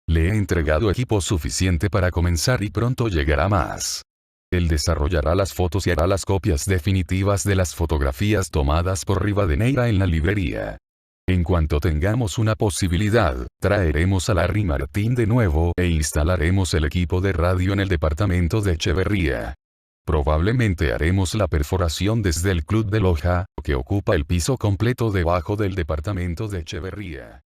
[SPEAKER 1] Le he entregado equipo suficiente para comenzar y pronto llegará más. Él desarrollará las fotos y hará las copias definitivas de las fotografías tomadas por Rivadeneira en la librería. En cuanto tengamos una posibilidad, traeremos a Larry Martín de nuevo e instalaremos el equipo de radio en el departamento de Echeverría. Probablemente haremos la perforación desde el Club de Loja, que ocupa el piso completo debajo del departamento de Echeverría.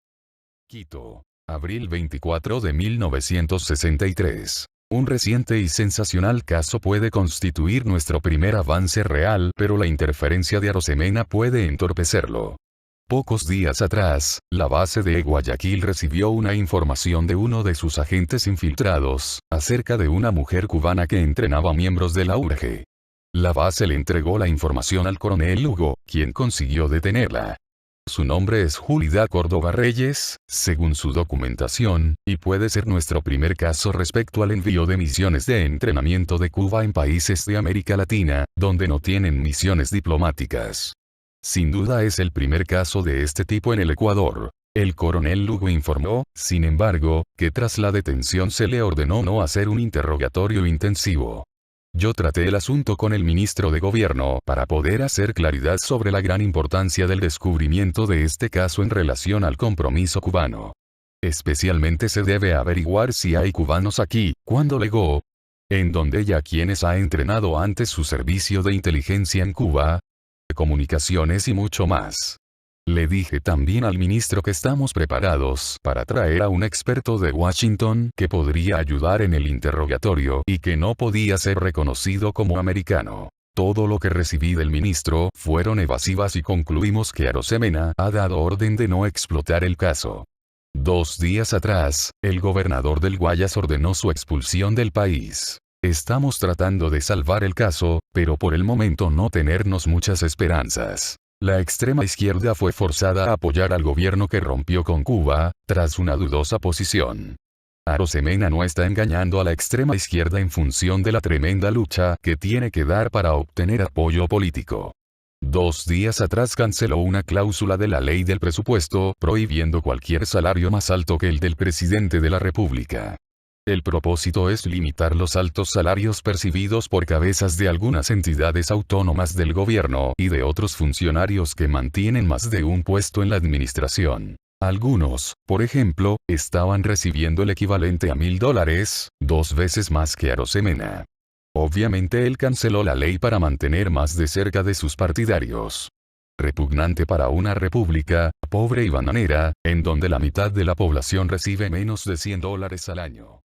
[SPEAKER 1] Quito. Abril 24 de 1963. Un reciente y sensacional caso puede constituir nuestro primer avance real, pero la interferencia de Arosemena puede entorpecerlo. Pocos días atrás, la base de Guayaquil recibió una información de uno de sus agentes infiltrados, acerca de una mujer cubana que entrenaba miembros de la URG. La base le entregó la información al coronel Lugo, quien consiguió detenerla. Su nombre es Julida Córdoba Reyes, según su documentación, y puede ser nuestro primer caso respecto al envío de misiones de entrenamiento de Cuba en países de América Latina, donde no tienen misiones diplomáticas. Sin duda es el primer caso de este tipo en el Ecuador. El coronel Lugo informó, sin embargo, que tras la detención se le ordenó no hacer un interrogatorio intensivo. Yo traté el asunto con el ministro de Gobierno para poder hacer claridad sobre la gran importancia del descubrimiento de este caso en relación al compromiso cubano. Especialmente se debe averiguar si hay cubanos aquí, cuando legó, en donde ella quienes ha entrenado antes su servicio de inteligencia en Cuba, comunicaciones y mucho más. Le dije también al ministro que estamos preparados para traer a un experto de Washington que podría ayudar en el interrogatorio y que no podía ser reconocido como americano. Todo lo que recibí del ministro fueron evasivas y concluimos que Arosemena ha dado orden de no explotar el caso. 2 días atrás, el gobernador del Guayas ordenó su expulsión del país. Estamos tratando de salvar el caso, pero por el momento no tenernos muchas esperanzas. La extrema izquierda fue forzada a apoyar al gobierno que rompió con Cuba, tras una dudosa posición. Arosemena no está engañando a la extrema izquierda en función de la tremenda lucha que tiene que dar para obtener apoyo político. 2 días atrás canceló una cláusula de la ley del presupuesto prohibiendo cualquier salario más alto que el del presidente de la República. El propósito es limitar los altos salarios percibidos por cabezas de algunas entidades autónomas del gobierno y de otros funcionarios que mantienen más de un puesto en la administración. Algunos, por ejemplo, estaban recibiendo el equivalente a $1000, 2 veces más que Arosemena. Obviamente él canceló la ley para mantener más de cerca de sus partidarios. Repugnante para una república, pobre y bananera, en donde la mitad de la población recibe menos de $100 al año.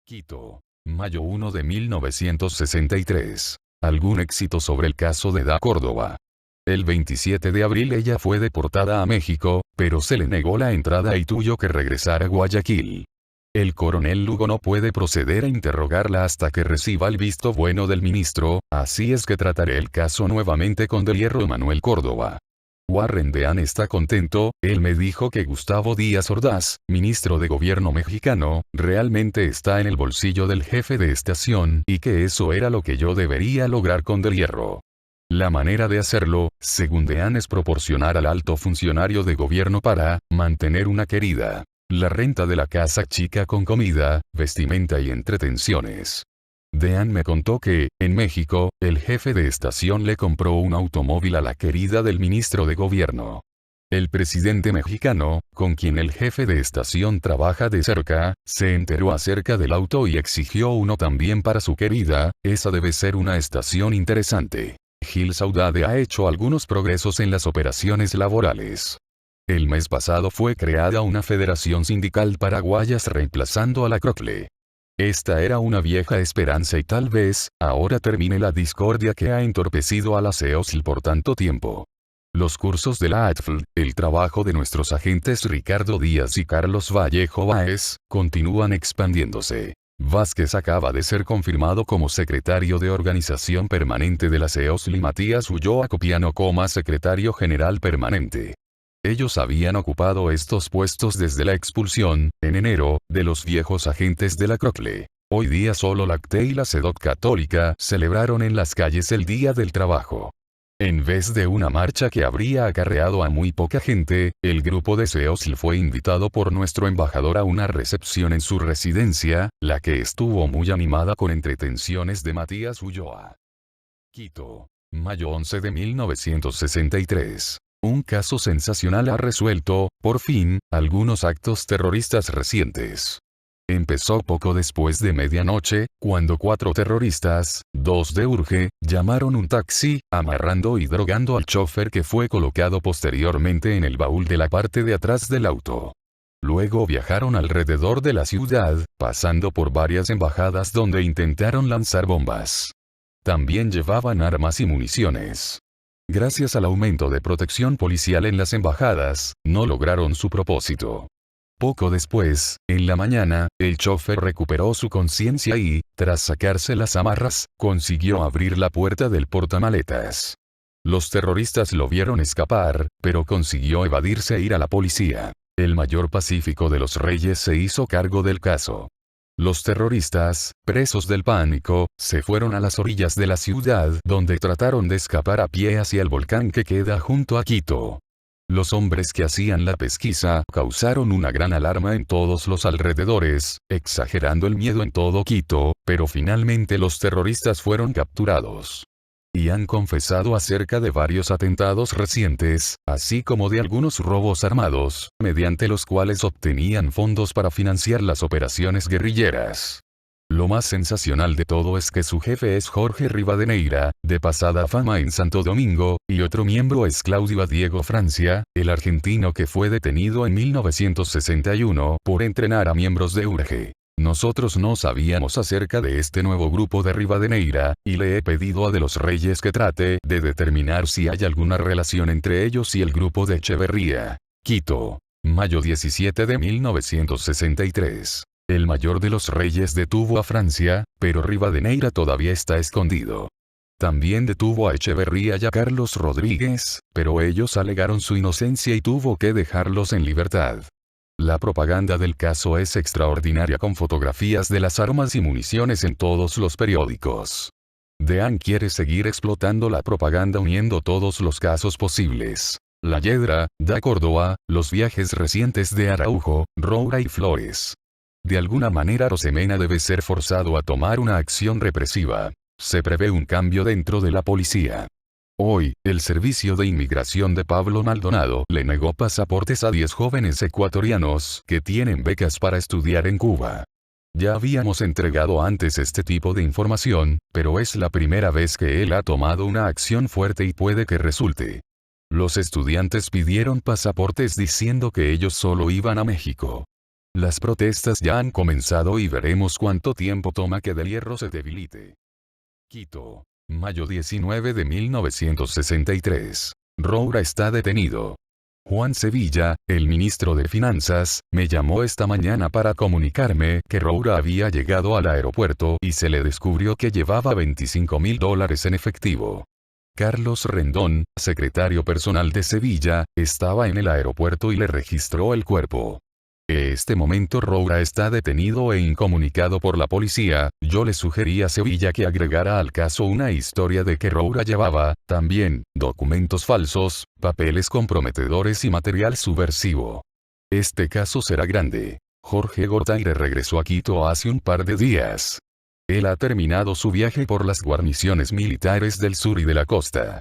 [SPEAKER 1] Quito. Mayo 1 de 1963. Algún éxito sobre el caso de Da Córdoba. El 27 de abril ella fue deportada a México, pero se le negó la entrada y tuvo que regresar a Guayaquil. El coronel Lugo no puede proceder a interrogarla hasta que reciba el visto bueno del ministro, así es que trataré el caso nuevamente con Del Hierro Manuel Córdoba. Warren Dean está contento, él me dijo que Gustavo Díaz Ordaz, ministro de Gobierno mexicano, realmente está en el bolsillo del jefe de estación y que eso era lo que yo debería lograr con Del Hierro. La manera de hacerlo, según Dean, es proporcionar al alto funcionario de gobierno para mantener una querida la renta de la casa chica con comida, vestimenta y entretenciones. Dean me contó que, en México, el jefe de estación le compró un automóvil a la querida del ministro de Gobierno. El presidente mexicano, con quien el jefe de estación trabaja de cerca, se enteró acerca del auto y exigió uno también para su querida. Esa debe ser una estación interesante. Gil Saudade ha hecho algunos progresos en las operaciones laborales. El mes pasado fue creada una federación sindical paraguayas reemplazando a la CROCLE. Esta era una vieja esperanza y tal vez, ahora termine la discordia que ha entorpecido a la CEOSL por tanto tiempo. Los cursos de la ATFL, el trabajo de nuestros agentes Ricardo Díaz y Carlos Vallejo Báez, continúan expandiéndose. Vázquez acaba de ser confirmado como secretario de Organización Permanente de la CEOSL y Matías Ulloa Copiano como secretario general permanente. Ellos habían ocupado estos puestos desde la expulsión, en enero, de los viejos agentes de la CROCLE. Hoy día solo la CTE y la CEDOT Católica celebraron en las calles el Día del Trabajo. En vez de una marcha que habría acarreado a muy poca gente, el grupo de CEOSL fue invitado por nuestro embajador a una recepción en su residencia, la que estuvo muy animada con entretenciones de Matías Ulloa. Quito. Mayo 11 de 1963. Un caso sensacional ha resuelto, por fin, algunos actos terroristas recientes. Empezó poco después de medianoche, cuando 4 terroristas, 2 de Urge, llamaron un taxi, amarrando y drogando al chofer que fue colocado posteriormente en el baúl de la parte de atrás del auto. Luego viajaron alrededor de la ciudad, pasando por varias embajadas donde intentaron lanzar bombas. También llevaban armas y municiones. Gracias al aumento de protección policial en las embajadas, no lograron su propósito. Poco después, en la mañana, el chofer recuperó su conciencia y, tras sacarse las amarras, consiguió abrir la puerta del portamaletas. Los terroristas lo vieron escapar, pero consiguió evadirse e ir a la policía. El mayor Pacífico de los Reyes se hizo cargo del caso. Los terroristas, presos del pánico, se fueron a las orillas de la ciudad donde trataron de escapar a pie hacia el volcán que queda junto a Quito. Los hombres que hacían la pesquisa causaron una gran alarma en todos los alrededores, exagerando el miedo en todo Quito, pero finalmente los terroristas fueron capturados. Y han confesado acerca de varios atentados recientes, así como de algunos robos armados, mediante los cuales obtenían fondos para financiar las operaciones guerrilleras. Lo más sensacional de todo es que su jefe es Jorge Rivadeneira, de pasada fama en Santo Domingo, y otro miembro es Claudio Diego Francia, el argentino que fue detenido en 1961 por entrenar a miembros de Urge. Nosotros no sabíamos acerca de este nuevo grupo de Rivadeneira, y le he pedido a De los Reyes que trate de determinar si hay alguna relación entre ellos y el grupo de Echeverría. Quito. Mayo 17 de 1963. El mayor de los Reyes detuvo a Francia, pero Rivadeneira todavía está escondido. También detuvo a Echeverría y a Carlos Rodríguez, pero ellos alegaron su inocencia y tuvo que dejarlos en libertad. La propaganda del caso es extraordinaria con fotografías de las armas y municiones en todos los periódicos. Deán quiere seguir explotando la propaganda uniendo todos los casos posibles. La Yedra, da Córdoba, los viajes recientes de Araujo, Roura y Flores. De alguna manera Rosemena debe ser forzado a tomar una acción represiva. Se prevé un cambio dentro de la policía. Hoy, el Servicio de Inmigración de Pablo Maldonado le negó pasaportes a 10 jóvenes ecuatorianos que tienen becas para estudiar en Cuba. Ya habíamos entregado antes este tipo de información, pero es la primera vez que él ha tomado una acción fuerte y puede que resulte. Los estudiantes pidieron pasaportes diciendo que ellos solo iban a México. Las protestas ya han comenzado y veremos cuánto tiempo toma que Del Hierro se debilite. Quito. Mayo 19 de 1963. Roura está detenido. Juan Sevilla, el ministro de Finanzas, me llamó esta mañana para comunicarme que Roura había llegado al aeropuerto y se le descubrió que llevaba $25.000 en efectivo. Carlos Rendón, secretario personal de Sevilla, estaba en el aeropuerto y le registró el cuerpo. En este momento Roura está detenido e incomunicado por la policía. Yo le sugerí a Sevilla que agregara al caso una historia de que Roura llevaba, también, documentos falsos, papeles comprometedores y material subversivo. Este caso será grande. Jorge Gortaire regresó a Quito hace un par de días. Él ha terminado su viaje por las guarniciones militares del sur y de la costa.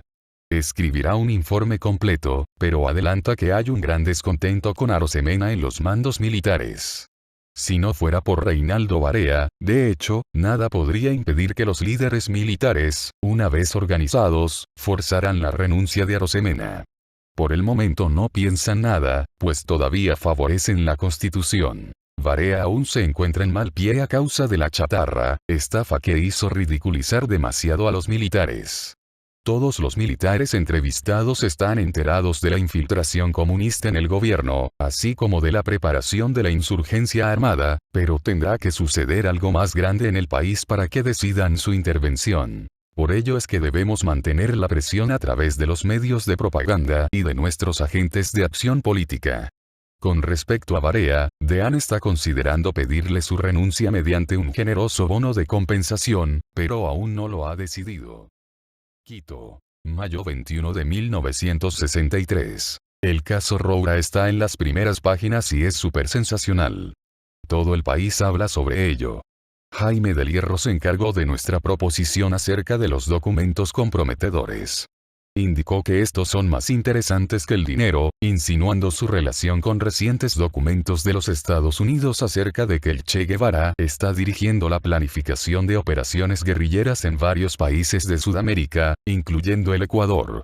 [SPEAKER 1] escribirá un informe completo, pero adelanta que hay un gran descontento con Arosemena en los mandos militares. Si no fuera por Reinaldo Varea, de hecho, nada podría impedir que los líderes militares, una vez organizados, forzaran la renuncia de Arosemena. Por el momento no piensan nada, pues todavía favorecen la Constitución. Varea aún se encuentra en mal pie a causa de la chatarra, estafa que hizo ridiculizar demasiado a los militares. Todos los militares entrevistados están enterados de la infiltración comunista en el gobierno, así como de la preparación de la insurgencia armada, pero tendrá que suceder algo más grande en el país para que decidan su intervención. Por ello es que debemos mantener la presión a través de los medios de propaganda y de nuestros agentes de acción política. Con respecto a Varea, Deán está considerando pedirle su renuncia mediante un generoso bono de compensación, pero aún no lo ha decidido. Quito, mayo 21 de 1963. El caso Roura está en las primeras páginas y es súper sensacional. Todo el país habla sobre ello. Jaime del Hierro se encargó de nuestra proposición acerca de los documentos comprometedores. Indicó que estos son más interesantes que el dinero, insinuando su relación con recientes documentos de los Estados Unidos acerca de que el Che Guevara está dirigiendo la planificación de operaciones guerrilleras en varios países de Sudamérica, incluyendo el Ecuador.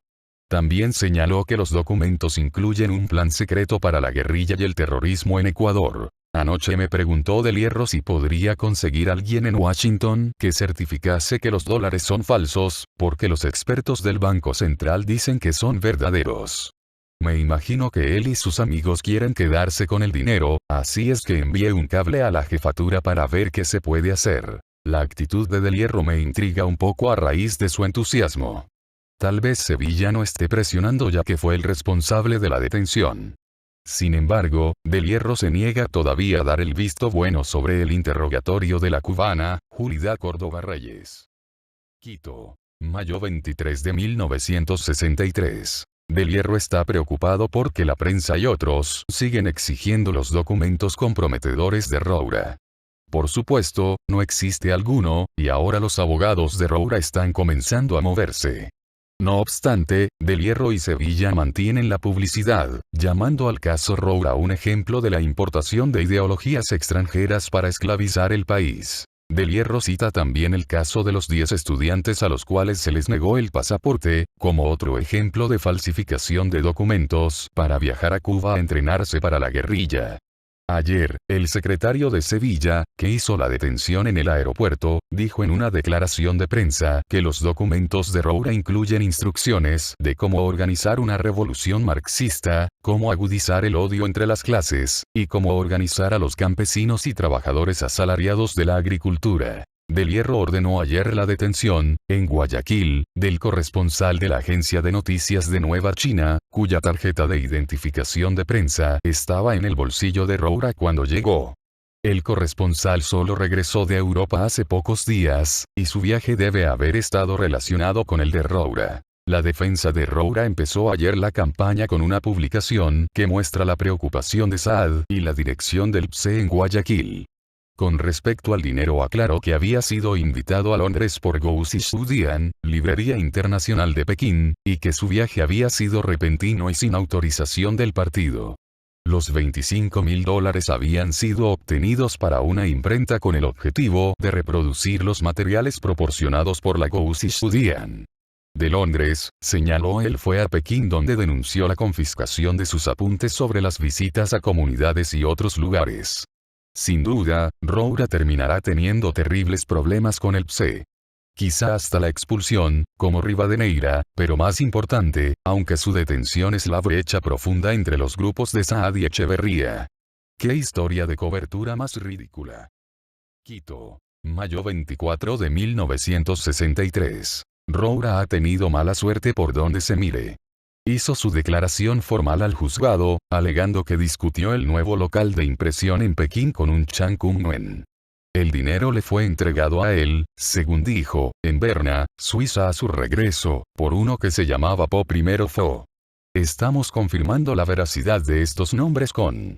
[SPEAKER 1] También señaló que los documentos incluyen un plan secreto para la guerrilla y el terrorismo en Ecuador. Anoche me preguntó del Hierro si podría conseguir alguien en Washington que certificase que los dólares son falsos, porque los expertos del Banco Central dicen que son verdaderos. Me imagino que él y sus amigos quieren quedarse con el dinero, así es que envié un cable a la jefatura para ver qué se puede hacer. La actitud de Del Hierro me intriga un poco a raíz de su entusiasmo. Tal vez Sevilla no esté presionando ya que fue el responsable de la detención. Sin embargo, Del Hierro se niega todavía a dar el visto bueno sobre el interrogatorio de la cubana, Julida Córdoba Reyes. Quito, mayo 23 de 1963. Del Hierro está preocupado porque la prensa y otros siguen exigiendo los documentos comprometedores de Roura. Por supuesto, no existe alguno, y ahora los abogados de Roura están comenzando a moverse. No obstante, Del Hierro y Sevilla mantienen la publicidad, llamando al caso Roura un ejemplo de la importación de ideologías extranjeras para esclavizar el país. Del Hierro cita también el caso de los 10 estudiantes a los cuales se les negó el pasaporte, como otro ejemplo de falsificación de documentos para viajar a Cuba a entrenarse para la guerrilla. Ayer, el secretario de Sevilla, que hizo la detención en el aeropuerto, dijo en una declaración de prensa que los documentos de Roura incluyen instrucciones de cómo organizar una revolución marxista, cómo agudizar el odio entre las clases, y cómo organizar a los campesinos y trabajadores asalariados de la agricultura. Del Hierro ordenó ayer la detención, en Guayaquil, del corresponsal de la agencia de noticias de Nueva China, cuya tarjeta de identificación de prensa estaba en el bolsillo de Roura cuando llegó. El corresponsal solo regresó de Europa hace pocos días, y su viaje debe haber estado relacionado con el de Roura. La defensa de Roura empezó ayer la campaña con una publicación que muestra la preocupación de Saad y la dirección del PSE en Guayaquil. Con respecto al dinero aclaró que había sido invitado a Londres por Gouzi Zhudian, Librería Internacional de Pekín, y que su viaje había sido repentino y sin autorización del partido. Los $25.000 habían sido obtenidos para una imprenta con el objetivo de reproducir los materiales proporcionados por la Gouzi Zhudian. De Londres, señaló él fue a Pekín donde denunció la confiscación de sus apuntes sobre las visitas a comunidades y otros lugares. Sin duda, Roura terminará teniendo terribles problemas con el PSE. Quizá hasta la expulsión, como Rivadeneira, pero más importante, aunque su detención es la brecha profunda entre los grupos de Saad y Echeverría. ¡Qué historia de cobertura más ridícula! Quito, mayo 24 de 1963. Roura ha tenido mala suerte por donde se mire. Hizo su declaración formal al juzgado, alegando que discutió el nuevo local de impresión en Pekín con un Chang Kung-Nguyen. El dinero le fue entregado a él, según dijo, en Berna, Suiza a su regreso, por uno que se llamaba Po Primero Fo. Estamos confirmando la veracidad de estos nombres con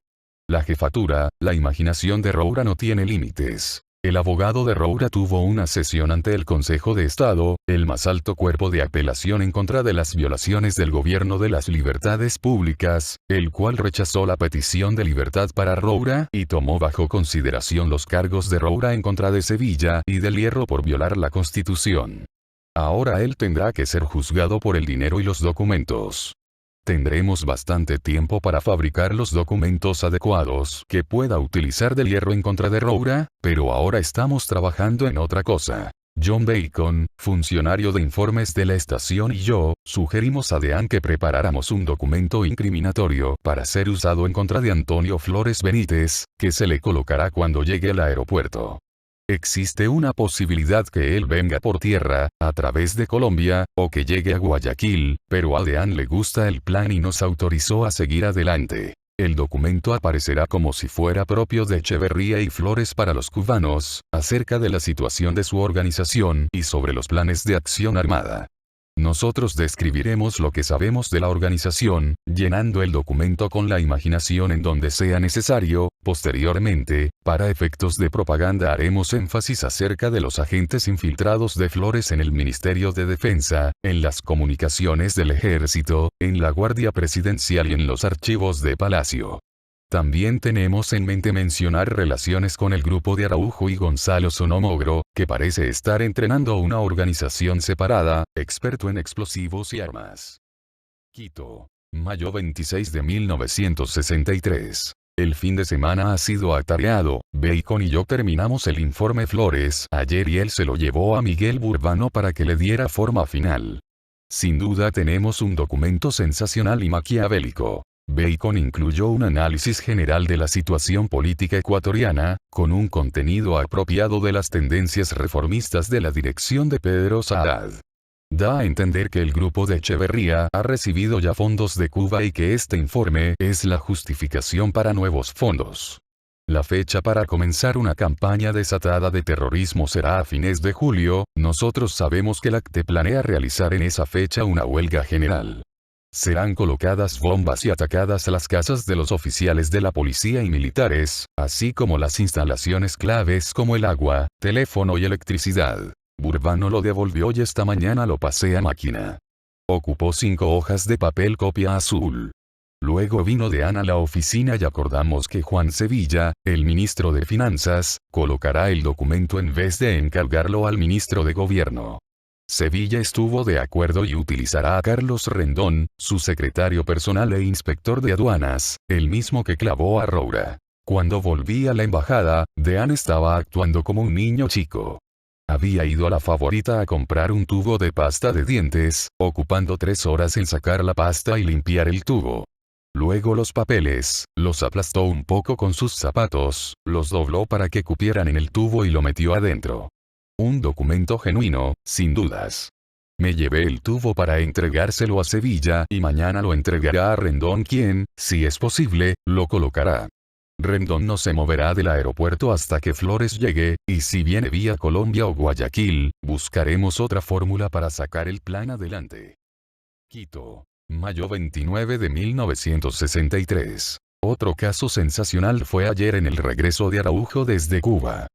[SPEAKER 1] la jefatura. La imaginación de Roura no tiene límites. El abogado de Roura tuvo una sesión ante el Consejo de Estado, el más alto cuerpo de apelación en contra de las violaciones del gobierno de las libertades públicas, el cual rechazó la petición de libertad para Roura y tomó bajo consideración los cargos de Roura en contra de Sevilla y del Hierro por violar la Constitución. Ahora él tendrá que ser juzgado por el dinero y los documentos. Tendremos bastante tiempo para fabricar los documentos adecuados que pueda utilizar del Hierro en contra de Roura, pero ahora estamos trabajando en otra cosa. John Bacon, funcionario de informes de la estación, y yo, sugerimos a Dean que preparáramos un documento incriminatorio para ser usado en contra de Antonio Flores Benítez, que se le colocará cuando llegue al aeropuerto. Existe una posibilidad que él venga por tierra, a través de Colombia, o que llegue a Guayaquil, pero a Dean le gusta el plan y nos autorizó a seguir adelante. El documento aparecerá como si fuera propio de Echeverría y Flores para los cubanos, acerca de la situación de su organización y sobre los planes de acción armada. Nosotros describiremos lo que sabemos de la organización, llenando el documento con la imaginación en donde sea necesario. Posteriormente, para efectos de propaganda haremos énfasis acerca de los agentes infiltrados de Flores en el Ministerio de Defensa, en las comunicaciones del Ejército, en la Guardia Presidencial y en los archivos de Palacio. También tenemos en mente mencionar relaciones con el grupo de Araujo y Gonzalo Sonomogro, que parece estar entrenando una organización separada, experto en explosivos y armas. Quito, mayo 26 de 1963. El fin de semana ha sido atareado. Bacon y yo terminamos el informe Flores ayer y él se lo llevó a Miguel Burbano para que le diera forma final. Sin duda tenemos un documento sensacional y maquiavélico. Bacon incluyó un análisis general de la situación política ecuatoriana, con un contenido apropiado de las tendencias reformistas de la dirección de Pedro Saad. Da a entender que el grupo de Echeverría ha recibido ya fondos de Cuba y que este informe es la justificación para nuevos fondos. La fecha para comenzar una campaña desatada de terrorismo será a fines de julio. Nosotros sabemos que el ACTE planea realizar en esa fecha una huelga general. Serán colocadas bombas y atacadas las casas de los oficiales de la policía y militares, así como las instalaciones claves como el agua, teléfono y electricidad. Burbano lo devolvió y esta mañana lo pasé a máquina. Ocupó 5 hojas de papel copia azul. Luego vino Dean a la oficina y acordamos que Juan Sevilla, el ministro de Finanzas, colocará el documento en vez de encargarlo al ministro de Gobierno. Sevilla estuvo de acuerdo y utilizará a Carlos Rendón, su secretario personal e inspector de aduanas, el mismo que clavó a Roura. Cuando volví a la embajada, Dean estaba actuando como un niño chico. Había ido a la Favorita a comprar un tubo de pasta de dientes, ocupando 3 horas en sacar la pasta y limpiar el tubo. Luego los papeles, los aplastó un poco con sus zapatos, los dobló para que cupieran en el tubo y lo metió adentro. Un documento genuino, sin dudas. Me llevé el tubo para entregárselo a Sevilla y mañana lo entregará a Rendón, quien, si es posible, lo colocará. Rendón no se moverá del aeropuerto hasta que Flores llegue, y si viene vía Colombia o Guayaquil, buscaremos otra fórmula para sacar el plan adelante. Quito, mayo 29 de 1963. Otro caso sensacional fue ayer en el regreso de Araujo desde Cuba.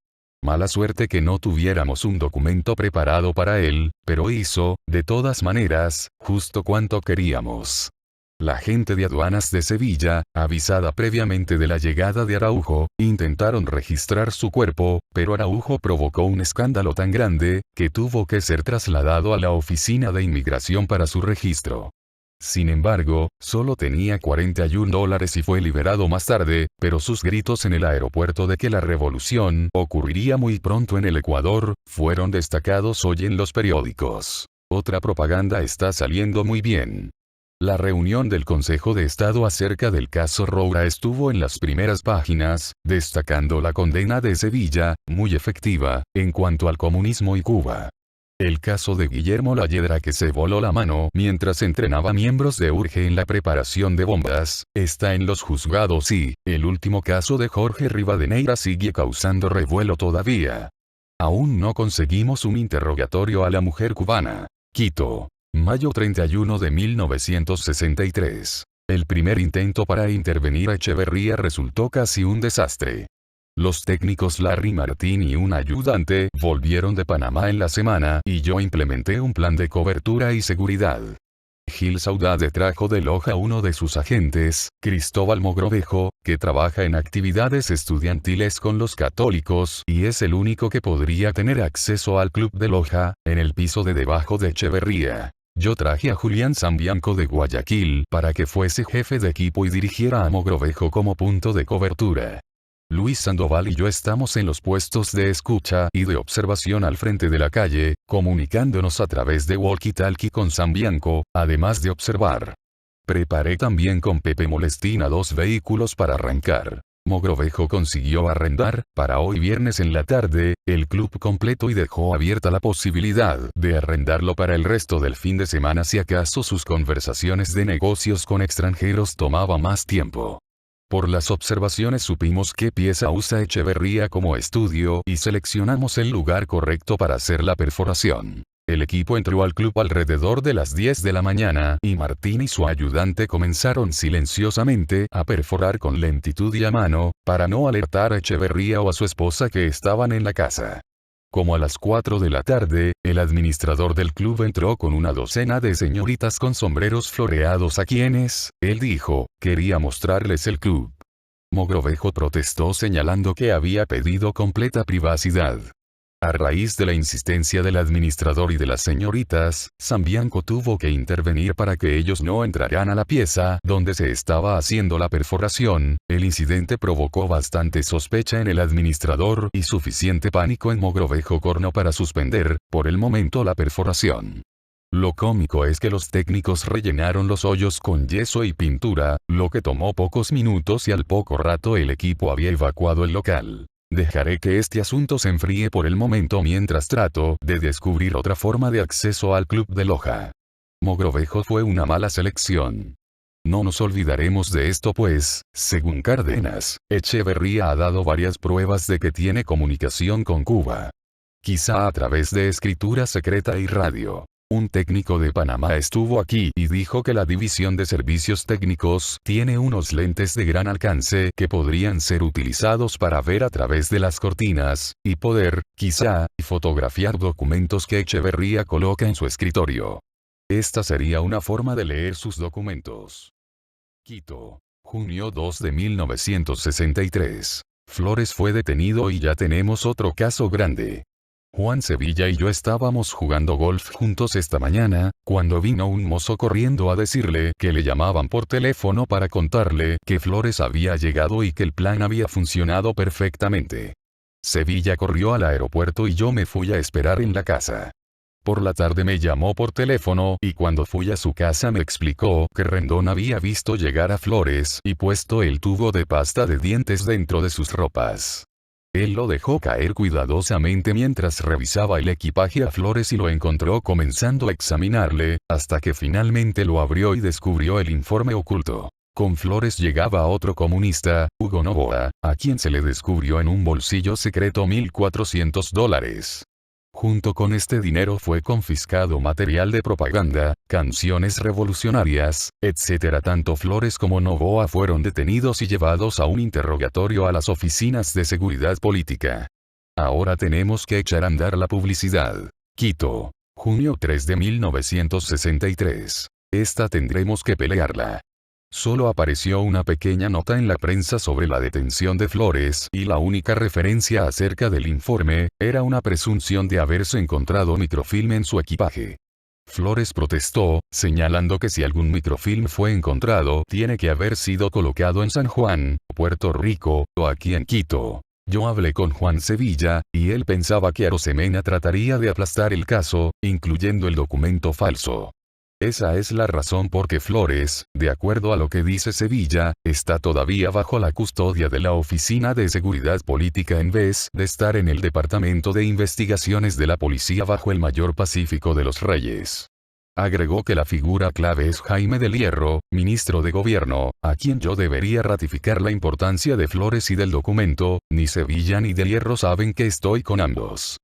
[SPEAKER 1] Mala suerte que no tuviéramos un documento preparado para él, pero hizo, de todas maneras, justo cuanto queríamos. La gente de aduanas de Sevilla, avisada previamente de la llegada de Araujo, intentaron registrar su cuerpo, pero Araujo provocó un escándalo tan grande, que tuvo que ser trasladado a la oficina de inmigración para su registro. Sin embargo, solo tenía $41 y fue liberado más tarde, pero sus gritos en el aeropuerto de que la revolución ocurriría muy pronto en el Ecuador, fueron destacados hoy en los periódicos. Otra propaganda está saliendo muy bien. La reunión del Consejo de Estado acerca del caso Roura estuvo en las primeras páginas, destacando la condena de Sevilla, muy efectiva, en cuanto al comunismo y Cuba. El caso de Guillermo Layedra, que se voló la mano mientras entrenaba miembros de URGE en la preparación de bombas, está en los juzgados y, el último caso de Jorge Rivadeneira sigue causando revuelo todavía. Aún no conseguimos un interrogatorio a la mujer cubana. Quito, mayo 31 de 1963. El primer intento para intervenir a Echeverría resultó casi un desastre. Los técnicos Larry Martín y un ayudante volvieron de Panamá en la semana y yo implementé un plan de cobertura y seguridad. Gil Saudade trajo de Loja a uno de sus agentes, Cristóbal Mogrovejo, que trabaja en actividades estudiantiles con los católicos y es el único que podría tener acceso al club de Loja, en el piso de debajo de Echeverría. Yo traje a Julián Sambianco de Guayaquil para que fuese jefe de equipo y dirigiera a Mogrovejo como punto de cobertura. Luis Sandoval y yo estamos en los puestos de escucha y de observación al frente de la calle, comunicándonos a través de walkie-talkie con Sambianco, además de observar. Preparé también con Pepe Molestina 2 vehículos para arrancar. Mogrovejo consiguió arrendar, para hoy viernes en la tarde, el club completo y dejó abierta la posibilidad de arrendarlo para el resto del fin de semana si acaso sus conversaciones de negocios con extranjeros tomaban más tiempo. Por las observaciones supimos qué pieza usa Echeverría como estudio y seleccionamos el lugar correcto para hacer la perforación. El equipo entró al club alrededor de las 10 de la mañana y Martín y su ayudante comenzaron silenciosamente a perforar con lentitud y a mano, para no alertar a Echeverría o a su esposa que estaban en la casa. Como a las 4 de la tarde, el administrador del club entró con una docena de señoritas con sombreros floreados a quienes, él dijo, quería mostrarles el club. Mogrovejo protestó señalando que había pedido completa privacidad. A raíz de la insistencia del administrador y de las señoritas, Sambianco tuvo que intervenir para que ellos no entraran a la pieza donde se estaba haciendo la perforación. El incidente provocó bastante sospecha en el administrador y suficiente pánico en Mogrovejo Corno para suspender, por el momento, la perforación. Lo cómico es que los técnicos rellenaron los hoyos con yeso y pintura, lo que tomó pocos minutos y al poco rato el equipo había evacuado el local. Dejaré que este asunto se enfríe por el momento mientras trato de descubrir otra forma de acceso al club de Loja. Mogrovejo fue una mala selección. No nos olvidaremos de esto pues, según Cárdenas, Echeverría ha dado varias pruebas de que tiene comunicación con Cuba. Quizá a través de escritura secreta y radio. Un técnico de Panamá estuvo aquí y dijo que la División de Servicios Técnicos tiene unos lentes de gran alcance que podrían ser utilizados para ver a través de las cortinas, y poder, quizá, fotografiar documentos que Echeverría coloca en su escritorio. Esta sería una forma de leer sus documentos. Quito. Junio 2 de 1963. Flores fue detenido y ya tenemos otro caso grande. Juan Sevilla y yo estábamos jugando golf juntos esta mañana, cuando vino un mozo corriendo a decirle que le llamaban por teléfono para contarle que Flores había llegado y que el plan había funcionado perfectamente. Sevilla corrió al aeropuerto y yo me fui a esperar en la casa. Por la tarde me llamó por teléfono y cuando fui a su casa me explicó que Rendón había visto llegar a Flores y puesto el tubo de pasta de dientes dentro de sus ropas. Él lo dejó caer cuidadosamente mientras revisaba el equipaje a Flores y lo encontró comenzando a examinarle, hasta que finalmente lo abrió y descubrió el informe oculto. Con Flores llegaba otro comunista, Hugo Novoa, a quien se le descubrió en un bolsillo secreto $1.400. Junto con este dinero fue confiscado material de propaganda, canciones revolucionarias, etc. Tanto Flores como Novoa fueron detenidos y llevados a un interrogatorio a las oficinas de seguridad política. Ahora tenemos que echar a andar la publicidad. Quito. Junio 3 de 1963. Esta tendremos que pelearla. Solo apareció una pequeña nota en la prensa sobre la detención de Flores y la única referencia acerca del informe era una presunción de haberse encontrado microfilm en su equipaje. Flores protestó, señalando que si algún microfilm fue encontrado tiene que haber sido colocado en San Juan, Puerto Rico, o aquí en Quito. Yo hablé con Juan Sevilla, y él pensaba que Arosemena trataría de aplastar el caso, incluyendo el documento falso. Esa es la razón por que Flores, de acuerdo a lo que dice Sevilla, está todavía bajo la custodia de la Oficina de Seguridad Política en vez de estar en el Departamento de Investigaciones de la Policía bajo el Mayor Pacífico de los Reyes. Agregó que la figura clave es Jaime del Hierro, ministro de Gobierno, a quien yo debería ratificar la importancia de Flores y del documento. Ni Sevilla ni del Hierro saben que estoy con ambos.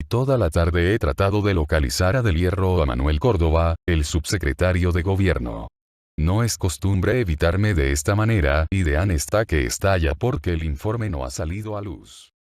[SPEAKER 1] Toda la tarde he tratado de localizar a Del Hierro o a Manuel Córdoba, el subsecretario de Gobierno. No es costumbre evitarme de esta manera, y Dean está que estalla porque el informe no ha salido a luz.